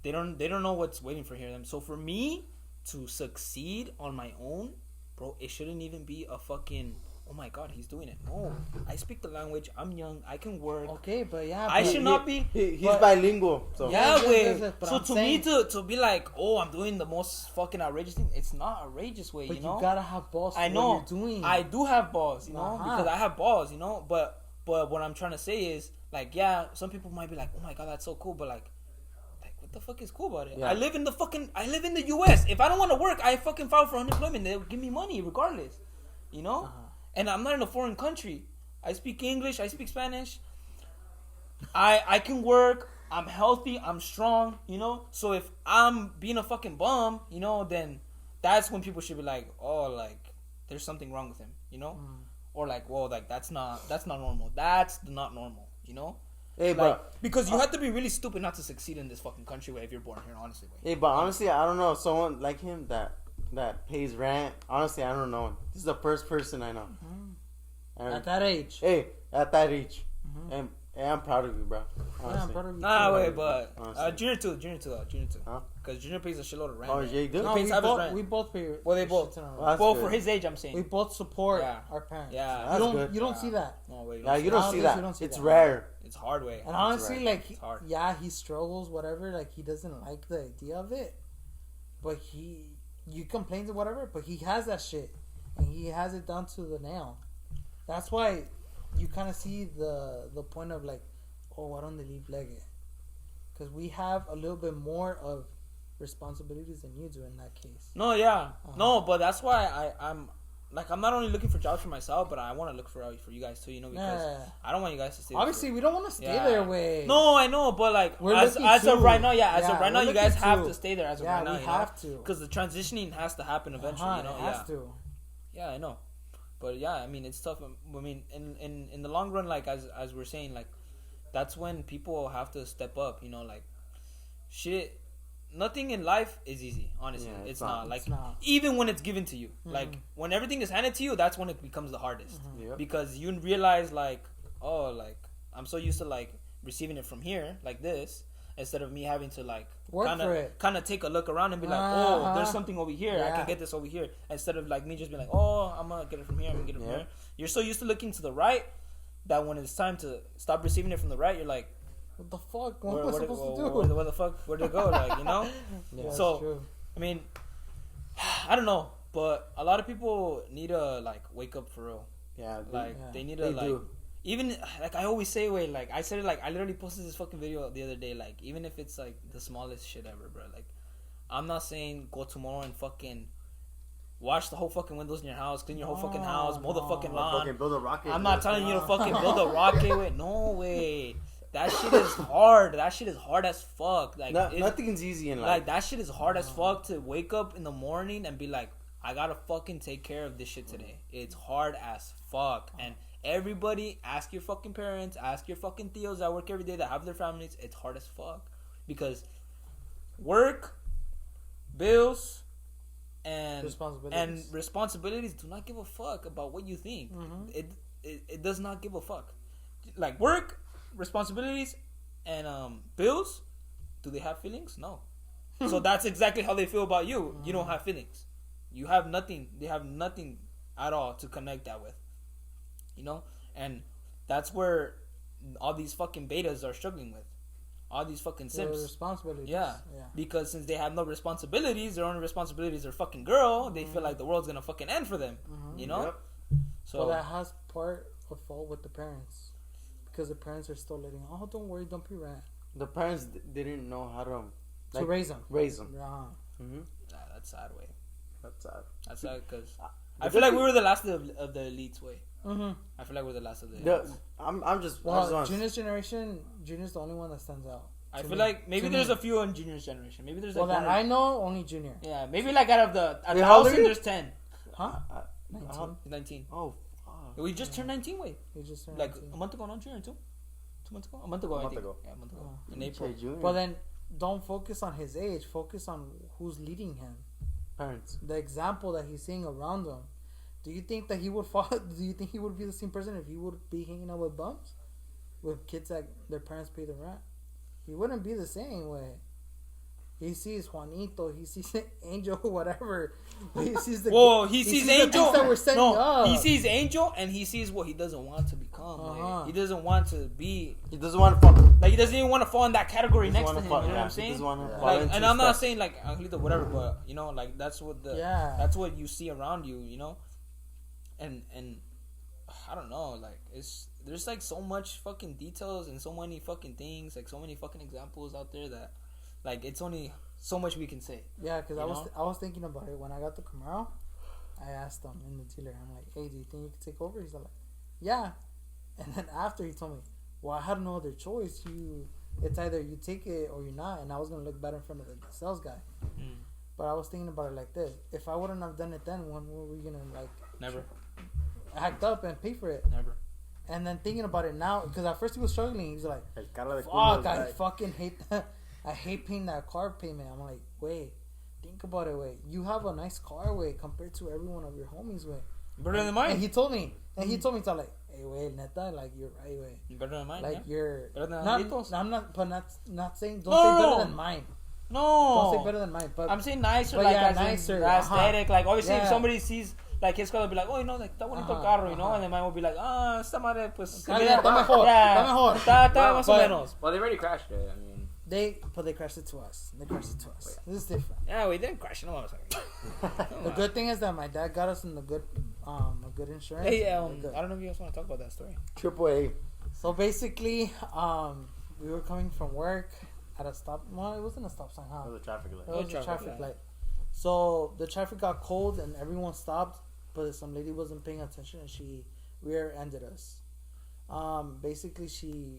They don't know what's waiting for here them. So for me to succeed on my own, bro, it shouldn't even be a fucking. Oh my god, he's doing it. No, I speak the language. I'm young. I can work. Okay, but yeah, I but should not be. He's But- bilingual. So Yeah, Yes, way. yes, yes, but So I'm to saying- me, to be like, oh, I'm doing the most fucking outrageous thing. It's not outrageous, way. But You know. gotta have balls. I for know. what you're doing. I do have balls, you know, Uh-huh. because I have balls, you know. But what I'm trying to say is, like, yeah, some people might be like, oh my god, that's so cool, but like what the fuck is cool about it? Yeah. I live in the U.S. If I don't want to work, I fucking file for unemployment. They'll give me money regardless, you know. Uh-huh. And I'm not in a foreign country. I speak English. I speak Spanish. I can work. I'm healthy. I'm strong. You know. So if I'm being a fucking bum, you know, then that's when people should be like, oh, like there's something wrong with him. You know. Or like, whoa, like that's not normal. That's not normal. You know. hey, Like, but because you have to be really stupid not to succeed in this fucking country where if you're born here, honestly. Way. hey, but honestly, I don't know someone like him that pays rent. Honestly, I don't know. This is the first person I know. And, At that age. hey, at that age, Mhm. and I'm proud of you, bro. Yeah, I'm Honestly. proud of you Nah, too. wait, but Honestly. Junior too. Huh? Because Junior pays a shitload of rent. Oh, man. yeah, you do? No, He pays half his rent. we both pay. Well, they both. shit ton of Well, rent. that's Well, good. for his age, I'm saying. We both support Yeah. our parents. Yeah. You That's don't good. you don't see that. No way. Yeah, you don't see Nowadays, that. you don't see It's that. rare. It's hard way. And honestly, right. like, It's hard. yeah, he struggles, whatever. Like, he doesn't like the idea of it, but you complain or whatever, but he has that shit, and he has it down to the nail. That's why you kind of see the point of like, oh, why don't they leave Leggett? Because we have a little bit more of responsibilities than you do in that case. No, yeah, Uh-huh. no, but that's why I'm not only looking for jobs for myself, but I want to look for you guys too. You know, because Yeah. I don't want you guys to stay. Obviously, we don't want to stay Yeah. there way. No, I know, but like We're as looking of to. right now, yeah, as Yeah, of right now, we're you guys looking have to. to stay there as of Yeah, right now. we have to. Because the transitioning has to happen eventually. You know, it has to. Yeah, I know, but yeah, I mean it's tough. I mean, in the long run, like as we're saying, like that's when people have to step up. You know, like shit. nothing in life is easy. Honestly, Yeah, it's not. Like It's not. even when it's given to you, like when everything is handed to you, that's when it becomes the hardest Yep. because you realize like, oh, like I'm so used to like receiving it from here, like this, instead of me having to like Work for it. kind of take a look around and be like, oh, there's something over here. I Yeah. can get this over here. Instead of like me just being like, oh, I'm gonna get it from here. I'm gonna get it from Yeah. here. You're so used to looking to the right that when it's time to stop receiving it from the right, you're like, What the fuck? What where, am I where, supposed to where, do? where the fuck? Where'd it go? Like, you know? Yeah, So, that's true. I mean, I don't know, but a lot of people need to like wake up for real. Yeah, Like Yeah. they need to They like do. even like I always say, wait, like I said it, like I literally posted this fucking video the other day. Like even if it's like the smallest shit ever, bro. Like I'm not saying go tomorrow and fucking wash the whole fucking windows in your house, clean your whole fucking house, mow the fucking lawn. Fucking build a rocket. I'm not telling you to fucking build a rocket. Wait, no way. That shit is hard. That shit is hard as fuck. Like Nothing's easy in life. like that shit is hard as fuck to wake up in the morning and be like, I gotta fucking take care of this shit today. It's hard as fuck. And everybody, ask your fucking parents, ask your fucking tios that work every day that have their families. It's hard as fuck because work, bills, and responsibilities do not give a fuck about what you think. It does not give a fuck. Like work, responsibilities, and bills, do they have feelings? No. So that's exactly how they feel about you. You don't have feelings. You have nothing. They have nothing at all to connect that with. You know? And that's where all these fucking betas are struggling with. All these fucking Their simps. responsibilities. Yeah. Because since they have no responsibilities, their only responsibilities are fucking girl, they feel like the world's gonna fucking end for them. You know? Yep. So Well, that has part of fault with the parents. Because the parents are still letting, oh, don't worry, don't be rat. The parents didn't know how to To raise them. raise them. Yeah. Mm-hmm. nah, that's sad way. That's sad. That's sad because the I feel like good we were the last of the elites way. Mm-hmm. I feel like we're the last of the The, elites. I'm just. Well, Junior's generation, Junior's the only one that stands out. I to feel me. like maybe To there's me. a few in Junior's generation. Maybe there's Well, like that one or- I know, only Junior. yeah, maybe like out of the Wait, how old are 1,000, you? there's 10. Huh? 19. 19. Oh, fuck. We just turned 19, wait. He just turned Like 19. a month ago, not Junior, 2 months ago? A month ago, I month think. ago. Yeah, a month ago. Oh. In April. Junior. But then, don't focus on his age. Focus on who's leading him. Parents. The example that he's seeing around him. Do you think that he would follow? Do you think he would be the same person if he would be hanging out with bums, with kids that their parents pay them rent? He wouldn't be the same way. He sees Juanito, he sees Angel, whatever. He sees the. Whoa, he sees the Angel. things that we're setting No, up. he sees Angel and he sees what he doesn't want to become. Uh-huh. He doesn't want to be. He doesn't want to fuck. Like, he doesn't even want to fall in that category He next doesn't to wanna him. You know fuck, what I'm yeah, he saying? doesn't wanna Yeah. fall Like, into and I'm not stuff. saying like Angelito, whatever, but you know, like that's what the Yeah. that's what you see around you, you know, and I don't know, like there's like so much fucking details and so many fucking things, like so many fucking examples out there that like it's only so much we can say. Yeah, because You I was thinking about it when I got the Camaro. I asked him in the dealer, I'm like, hey, do you think you can take over? He's like, yeah. And then after he told me, well, I had no other choice. It's either you take it or you're not. And I was gonna look better in front of the sales guy. But I was thinking about it like this: if I wouldn't have done it then, when were we gonna like Never, act up and pay for it? never. And then thinking about it now, because at first he was struggling. He's like, El cara de culo fuck, is I like- fucking hate that. I hate paying that car payment. I'm like, wait, think about it, wait. You have a nice car, wait, compared to every one of your homies, wait. Better than And mine. he told me, so I'm like, hey, wait, neta, like, you're right, wait. Better than mine. Like, yeah. you're, Better than not, Angelito's? I'm not, but not saying, don't No, say no, better no. than mine. No, Don't say better than mine, but I'm saying nicer, but like yeah, as nicer, in uh-huh. aesthetic. Like obviously, if Yeah. somebody sees like his car, they'll be like, oh, you know, like está bonito Uh-huh, carro, you know, uh-huh. and then mine will be like, ah, esta madre, pues, Está mejor, yeah, está mejor. está Well, más o but- menos. Well, they already crashed it. I mean, but they crashed it to us. This is different. Yeah, we didn't crash. No, I'm sorry. The good thing is that my dad got us in the good, a good insurance. Hey, We're good. I don't know if you guys want to talk about that story. Triple A. So basically, we were coming from work at a stop. Well, it wasn't a stop sign, huh? That was a traffic light. It was a traffic traffic light. light. So the traffic got cold and everyone stopped, but some lady wasn't paying attention and she rear-ended us. Basically, she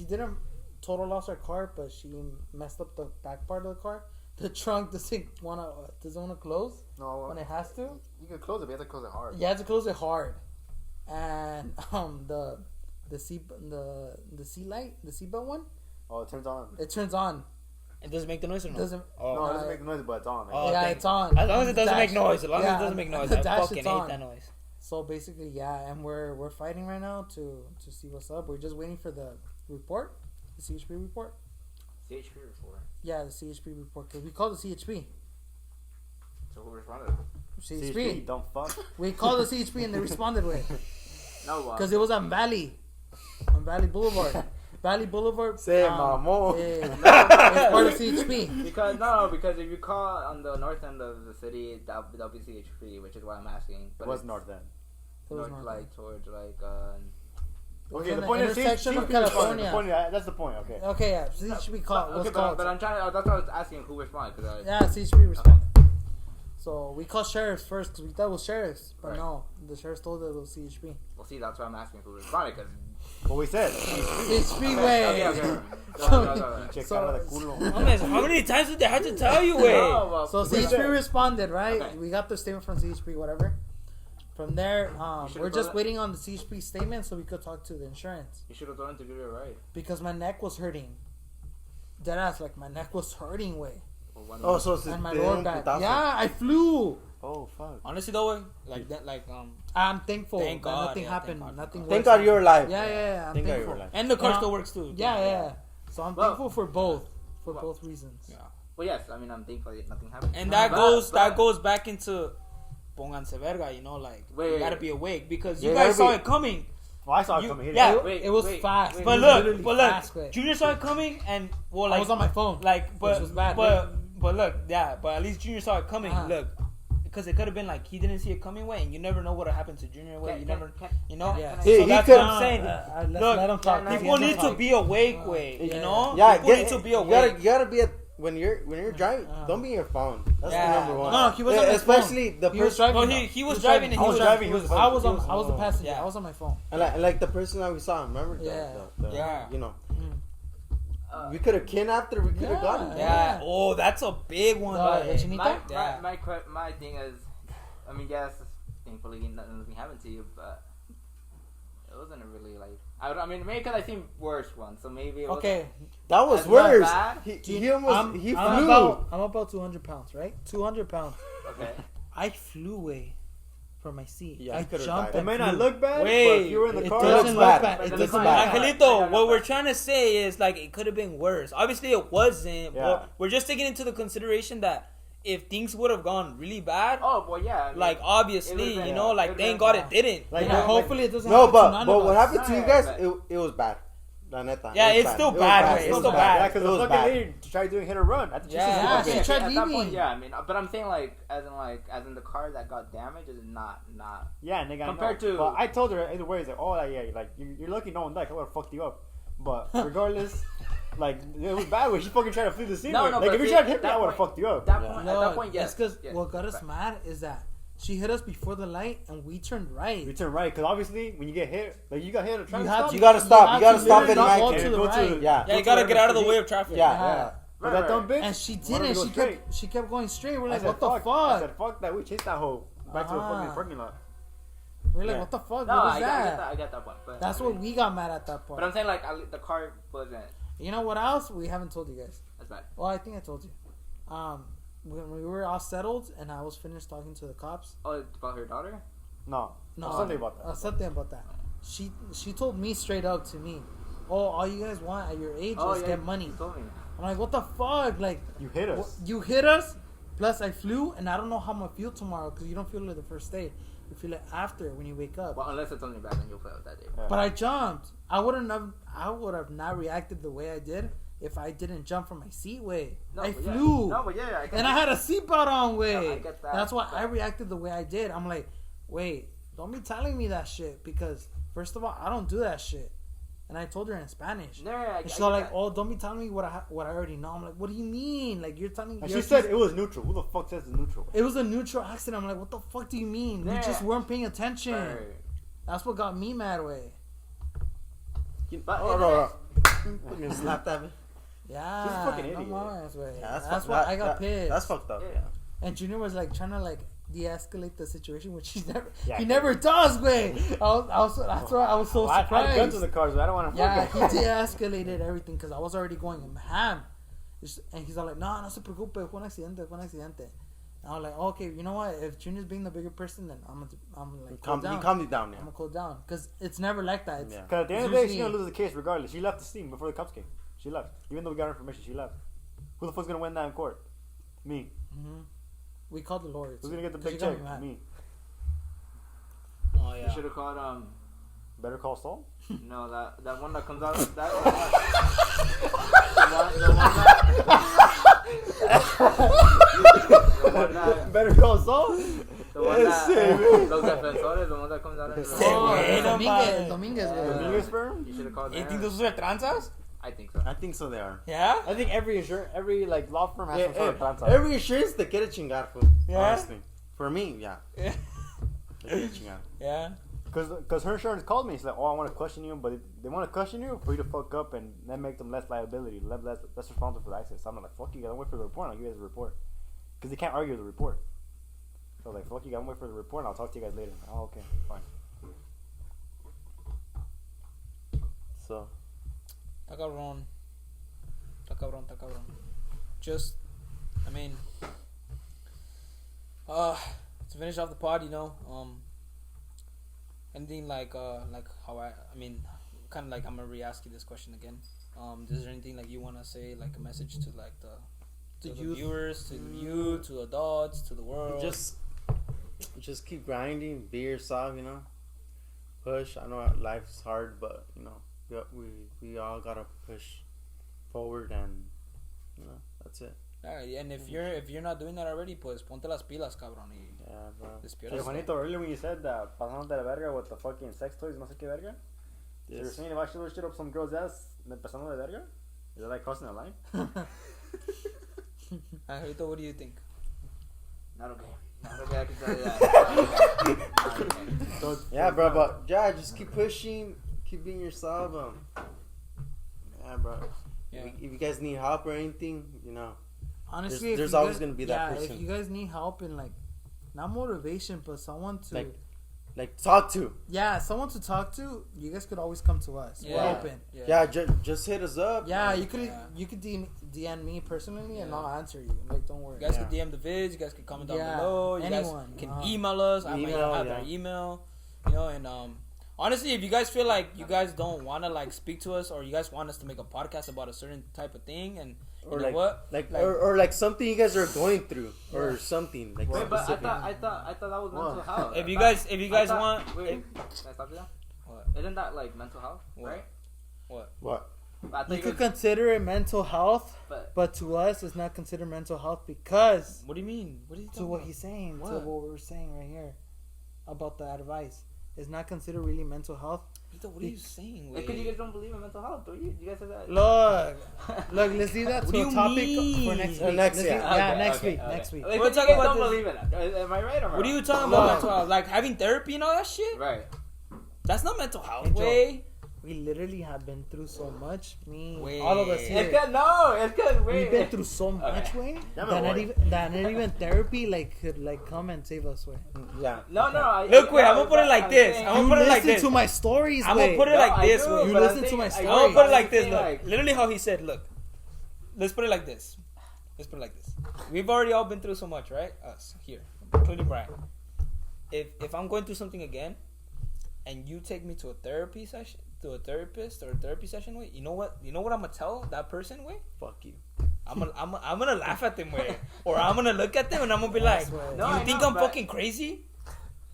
didn't total loss her car, but she messed up the back part of the car. The trunk doesn't wanna close No, when it has to. you can close it, but you have to close it hard. You have to close it hard, and the seat light, the seatbelt one, Oh, it turns on. it turns on. It doesn't make the noise or no? Doesn't. Oh. No, it doesn't make noise, but it's on. Oh, yeah, thank- it's on. As long as it doesn't make Dash- noise. As long as yeah, it doesn't make noise. the I dash fucking is hate on. that noise. So basically, yeah, and we're fighting right now to see what's up. We're just waiting for the report, the CHP report. CHP report. Yeah, the CHP report, because we called the CHP. So who responded? CHP. Don't fuck. We called the CHP and they responded with, No, because it was on Valley Boulevard. Valley Boulevard. Say it, mamo. It's part of CHP. Because if you call on the north end of the city, that'll be CHP, which is why I'm asking. It was north then. It was north, north like towards like Okay, in the the point is intersection of CHP California. The point, that's the point. Okay. Okay, yeah, CHP called. Okay, Was called. but I'm trying. That's why I was asking who responded. Cause Yeah, CHP responded. So we called sheriffs first because we thought it was sheriffs, but Right. no, the sheriffs told us it was CHP. well, see, that's why I'm asking who responded. Cause What we said. CHP way. okay. Check So- out of the culo. Mames, how many times did they have to tell you, way? No, well, So We CHP said- responded, right? Okay. We got the statement from CHP, whatever. From there, should've we're just done it. waiting on the CHP statement so we could talk to the insurance you should have done it to get it right. because my neck was hurting. Deadass, like my neck was hurting way, Well, why Oh, not? so and my te lower dieron back. putazo. Yeah, I flew. Oh, fuck. Honestly, though, way, like that, I'm thankful Thank that God, nothing yeah, happened. thank God, Nothing. thank Thank worse God you're alive. Yeah, yeah, I'm Thank God thankful. you're alive. and the car Yeah. still works too. Yeah. So I'm Well- thankful for both, Well- both reasons. Yeah. Well, yes. I mean, I'm thankful that nothing happened. And that But- that goes back into pónganse verga, you know, like Wait, you gotta be awake because you You guys gotta saw be- it coming. Well, I saw it You- coming here. yeah. It was Wait, fast. wait. It But was look, literally but fast, look, way. Junior saw it coming, and well, I like was on my phone. like, but was bad, but look, yeah, but at least Junior saw it coming. Uh-huh. Look, because it could have been like he didn't see it coming way, and you never know what happened to Junior way. You never, you know. Yeah. He- So he that's could- what I'm saying. Let's Look, let him talk. yeah, People need to be awake, way. Yeah. You know. Yeah, People need to be awake. You gotta be when you're driving. Don't be on your phone. That's Yeah. the number one. No, he was on his especially phone. the He was person. driving. No, he was driving and I he was was driving. He was. I was the Oh. passenger. Yeah. I was on my phone. And like the person that we saw, remember? Yeah. Yeah. You know, Uh, we could have kidnapped her. We could have Yeah. got her. Yeah. Oh, that's a big one. No, way. the chinita? Yeah. my thing is, I mean, yes, thankfully nothing happened to you, but it wasn't a really like. I mean, maybe because I seen worse ones, so maybe. It Okay, That was That's not worse. bad. He almost he I'm flew. about 200 pounds, right? 200 pounds. Okay. I flew away from my seat. Yeah, I you could've jumped died. It and may not flew. look bad, Wait, but if you were in the It car, doesn't looks look bad. bad. It It looks doesn't bad. look bad. Angelito, what we're trying to say is like it could have been worse. Obviously, it wasn't. Yeah. But we're just taking into the consideration that if things would have gone really bad, Oh well, yeah. I mean, like it obviously, would've been- you know, it like would've thank been- God it didn't. Like, you Yeah, know? hopefully it doesn't No, happen to but none but of what us. happened to you Yeah, guys? but- It was bad. La neta. Yeah, It was it's bad. still It was bad, bad. güey. It It's was still bad. bad. Yeah, because It the was fucking bad. lady tried doing hit or run. I think Yeah. she's Yeah, super she big. tried at that leaving. point, yeah. I mean, but I'm saying as in the car that got damaged is not. Yeah, nigga. Compared I know. to- But I told her either way. It's like, oh, yeah, like you're lucky no one died. I would have fucked you up. But regardless, like it was bad when she fucking tried to flee the scene. No, Like, no, like but if you see, tried to hit me, that I would have point- fucked you up. That Yeah. point, No, at that point, yes. it's because yes. what got us mad is that she hit us before the light and we turned right. You turn right because obviously when you get hit, like you got hit, trying You to have stop. to- You gotta stop. have You gotta to stop literally it, go Mike. to the Go to right. the- Yeah. Yeah, you gotta get out of the way of traffic. Yeah. Yeah. But that dumb bitch. And she wanted didn't. to go She straight. kept going straight. We're I like, said, what the I fuck? said, fuck that. We chased that hoe back to the fucking Ah. parking lot. We're like, Yeah. what the fuck? No, What is I that? get that point. But That's what we got mad at that But point. I'm saying like the car wasn't. You know what else? We haven't told you guys. That's bad. Well, I think I told you. When we were all settled and I was finished talking to the cops. Oh, about her daughter. No, No, something about that. Something about that. She told me straight up to me, "Oh, all you guys want at your age Oh is yeah, get money." You told me. I'm like, "What the fuck? Like, You hit what, us. you hit us. Plus, I flew, and I don't know how I'm gonna feel tomorrow because you don't feel it the first day. You feel it after when you wake up." Well, unless it's something bad, then you'll play with that day. Yeah. But I jumped. I would have not reacted the way I did if I didn't jump from my seat way. No, I but yeah. flew. No, but yeah, I get And I had a seatbelt on way. No, I get that, That's why but- I reacted the way I did. I'm like, wait, don't be telling me that shit because first of all, I don't do that shit. And I told her in Spanish. No, I And she's get like, that. oh, don't be telling me what I already know. I'm like, what do you mean? Like you're telling me. And she said it was neutral. Who the fuck says it's neutral? it was a neutral accident. I'm like, what the fuck do you mean? You Yeah. just weren't paying attention. Right. That's what got me mad way. But Oh, no. Fucking slap that. Yeah, She's a fucking no idiot. mas, way. Yeah, That's why I got pissed. That's fucked up. Yeah. And Junior was like trying to like de-escalate the situation, which he never Yeah, he never does, way. That's why I was so I had guns in surprised. the car, so I don't want to. Yeah, he de-escalated everything because I was already going ham. And he's all like, no se preocupe, fue un accidente. And I was like, okay, you know what? If Junior's being the bigger person, then I'm like, cool down. You calm me down, yeah. I'm gonna cool down. Because it's never like that. Yeah. Because at the end of the day, she's going to lose the case regardless. She left the scene before the cops came. She left. Even though we got her information, she left. Who the fuck's going to win that in court? Me. Mm-hmm. We called the lawyers. Who's going to get the big check? Me. Oh, yeah. You should have called Better Call Saul? no, that one that comes out the one that Better Call Saul? the one that Los Defensores, the one that comes out in Dominguez. Dominguez firm? You should have called You them. think those are tranzas? I think so. I think so, they are. Yeah? I think every like law firm has some sort of transa. Every insurance, they get a chingar, fool. Yeah? Honestly. For me, yeah. Yeah. They get a chingar. Yeah. Because her insurance called me. She's like, oh, I want to question you, but they want to question you for you to fuck up and then make them less liability, less responsible for the accident. So I'm like, fuck you, gotta wait for the report. I'll give you guys a report. Because they can't argue with the report. So I was like, fuck you, gotta wait for the report and I'll talk to you guys later. Oh, okay, fine. So, Está cabrón. Just, I mean, to finish off the pod, you know, anything like how I mean, kind of like I'm gonna re-ask you this question again. Is there anything like you wanna say, like a message to like the youth. viewers, to the youth, to adults, to the world? just keep grinding, be yourself, you know. Push. I know life's hard, but, you know, we all gotta push forward, and, you know, that's it. Alright, and if you're not doing that already, pues ponte las pilas, cabrón. Yeah, bro. Hey, Juanito, earlier when you said that, pasándote la verga with the fucking sex toys, no sé qué verga. You're Yes. saying if I should shit up some girl's ass, me pasando de verga? Is that like crossing a line? Angelito, what do you think? Not okay. Not okay, I can tell you that. Not okay. So, Yeah, bro, but yeah, just keep pushing, keep being yourself. Yeah, bro. Yeah. If you guys need help or anything, you know, Honestly, if there's you always guys- gonna be that yeah, person. if you guys need help in like, not motivation, but someone to, like talk to. yeah, someone to talk to, you guys could always come to us. We're Yeah. open. Yeah, just hit us up. Yeah, man. you could DM me personally, and Yeah. I'll answer you. Like, don't worry. You guys Yeah. can DM the vids. You guys can comment down Yeah, below. You anyone, guys can uh-huh. email us. I might Email, have their yeah. email. You know, and honestly, if you guys feel like you guys don't want to like speak to us, or you guys want us to make a podcast about a certain type of thing, and you Or know like, what, or like something you guys are going through, or something like Wait, but specific. I thought that was mental What? health. if you I guys thought- want, Wait, can I stop you there? What? Isn't that like mental health, What? right? What? I thought You you could guys, consider it mental health, but but to us, it's not considered mental health because what do you mean? What are you to talking what about? he's saying, to What? what we're saying right here about the advice, it's not considered really mental health. Vito, what are you saying? because you guys don't believe in mental health, do you? You guys said that. Look, let's leave that What to do a you topic mean? for next Oh, week. next, Let's yeah. leave- Okay, next okay, week. okay. Next week. Like, We're you talking guys about don't this- believe in that. Am I right or wrong? What are you talking No. about? Mental health? Like having therapy and all that shit? Right. That's not mental health, Angel. way. We literally have been through so much. Wait. All of us It's here. good. No, it's good. We've Wait. been through so much, way. Yeah, That but not what? even therapy like could like come and save us, way. Yeah. No. Look, wait, I'm gonna put it like this. I'm You gonna put it like listen this. to my stories, I'm way. gonna put it like this. You Way. listen to my I'm story. gonna put it like this. I'm Look, saying, like- literally how he said. Look, let's put it like this. We've already all been through so much, right? Us here, including Brian. If I'm going through something again, and you take me to a therapy session, to a therapist or a therapy session, way, you know what? You know what I'm gonna tell that person, way? Fuck you. I'm gonna laugh at them, way, or I'm gonna look at them and I'm gonna be like, swear. No, do you I think know, I'm but- fucking crazy?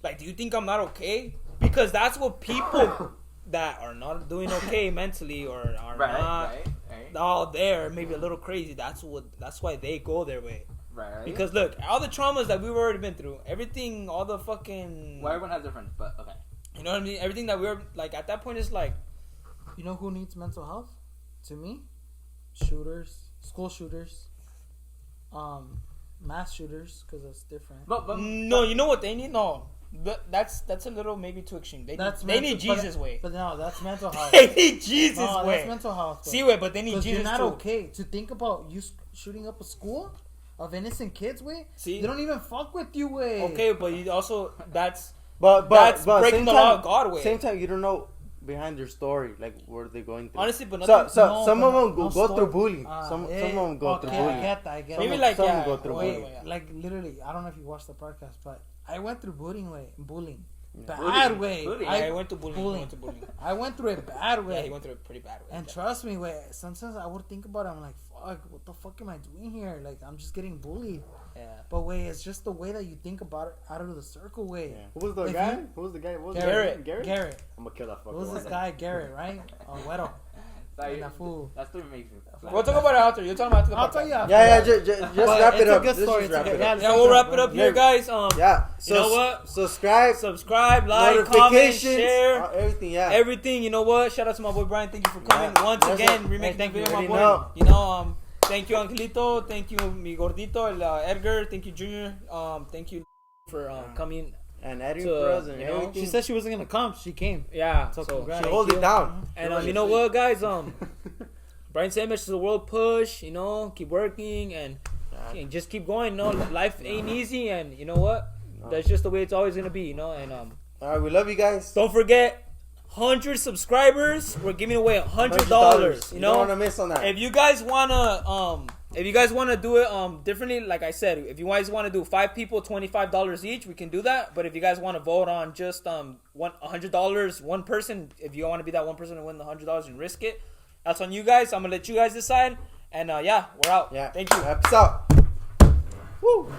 Like, do you think I'm not okay? Because that's what people that are not doing okay mentally or are not Right. all there, maybe a little crazy. That's why they go their way. Right. Because look, all the traumas that we've already been through, everything, all the fucking, well, everyone has different, but okay. you know what I mean? Everything that we're like at that point is like, You know who needs mental health? To me, shooters, school shooters, mass shooters, because that's different. But no, you know what they need? No, that's a little maybe too extreme. They need Jesus way. But no, that's mental health. They need Jesus No, way. that's mental health. See way, but they need Because Jesus you're not too. okay to think about you shooting up a school of innocent kids. Way See? they don't even fuck with you. Way Okay, but you also that's But That's but breaking same the time, law of God way. Same time, you don't know behind their story, like what are they going through. Honestly, but So nothing. some of them no go story. through bullying. Some of them go through I bullying. get that. I get Maybe that. like some yeah, go through wait, bullying. Like literally, I don't know if you watched the podcast, but I went through bullying. Bad Bullying. way. Bullying. Yeah, he went to bullying. He went to bullying. I went through it bad way. Yeah, he went through a pretty bad way. And trust me, sometimes I would think about it. I'm like, fuck, what the fuck am I doing here? Like, I'm just getting bullied. Yeah. But it's just the way that you think about it out of the circle way. Yeah. Who was the If guy? you- Who was the guy? What was Garrett. Garrett. I'm gonna kill that fucker. Who's one this day. guy, Garrett, right? Güero. Sorry, And that fool. That's too amazing. We'll talk about it after. You're talking about the I'll podcast. tell you after. Yeah, just But wrap it it's a up. good Let's story. just wrap It's a it good- up. yeah, Yeah, we'll wrap it up here, guys. Yeah. You know what? Subscribe, Subscribe, like, comment, notifications, share, everything. Yeah. everything. You know what? Shout out to my boy Brian. Thank you for coming Yeah. once Yes, again. sir. Remake the Thank you. video, my Already boy. know. You know, thank you, Angelito. Thank you, mi gordito, Edgar. Thank you, Junior. Thank you for coming. And editing So, for us and you know, everything. She said she wasn't gonna come. She came. Yeah. So So, congrats. She hold it down. and you know what, guys? Brian Sandwich is a world push. You know, keep working and just keep going. You know, life ain't easy, and you know what? That's just the way it's always gonna be. You know, and All right, we love you guys. don't forget. 100 subscribers, we're giving away $100. You don't want know, to miss on that. if you guys wanna do it differently, like I said, if you guys want to do 5 people, $25 each, we can do that. But if you guys want to vote on just $100, one person, if you want to be that one person to win the $100 and risk it, that's on you guys. I'm gonna let you guys decide. And yeah, we're out. Yeah. Thank you. Peace out. Woo.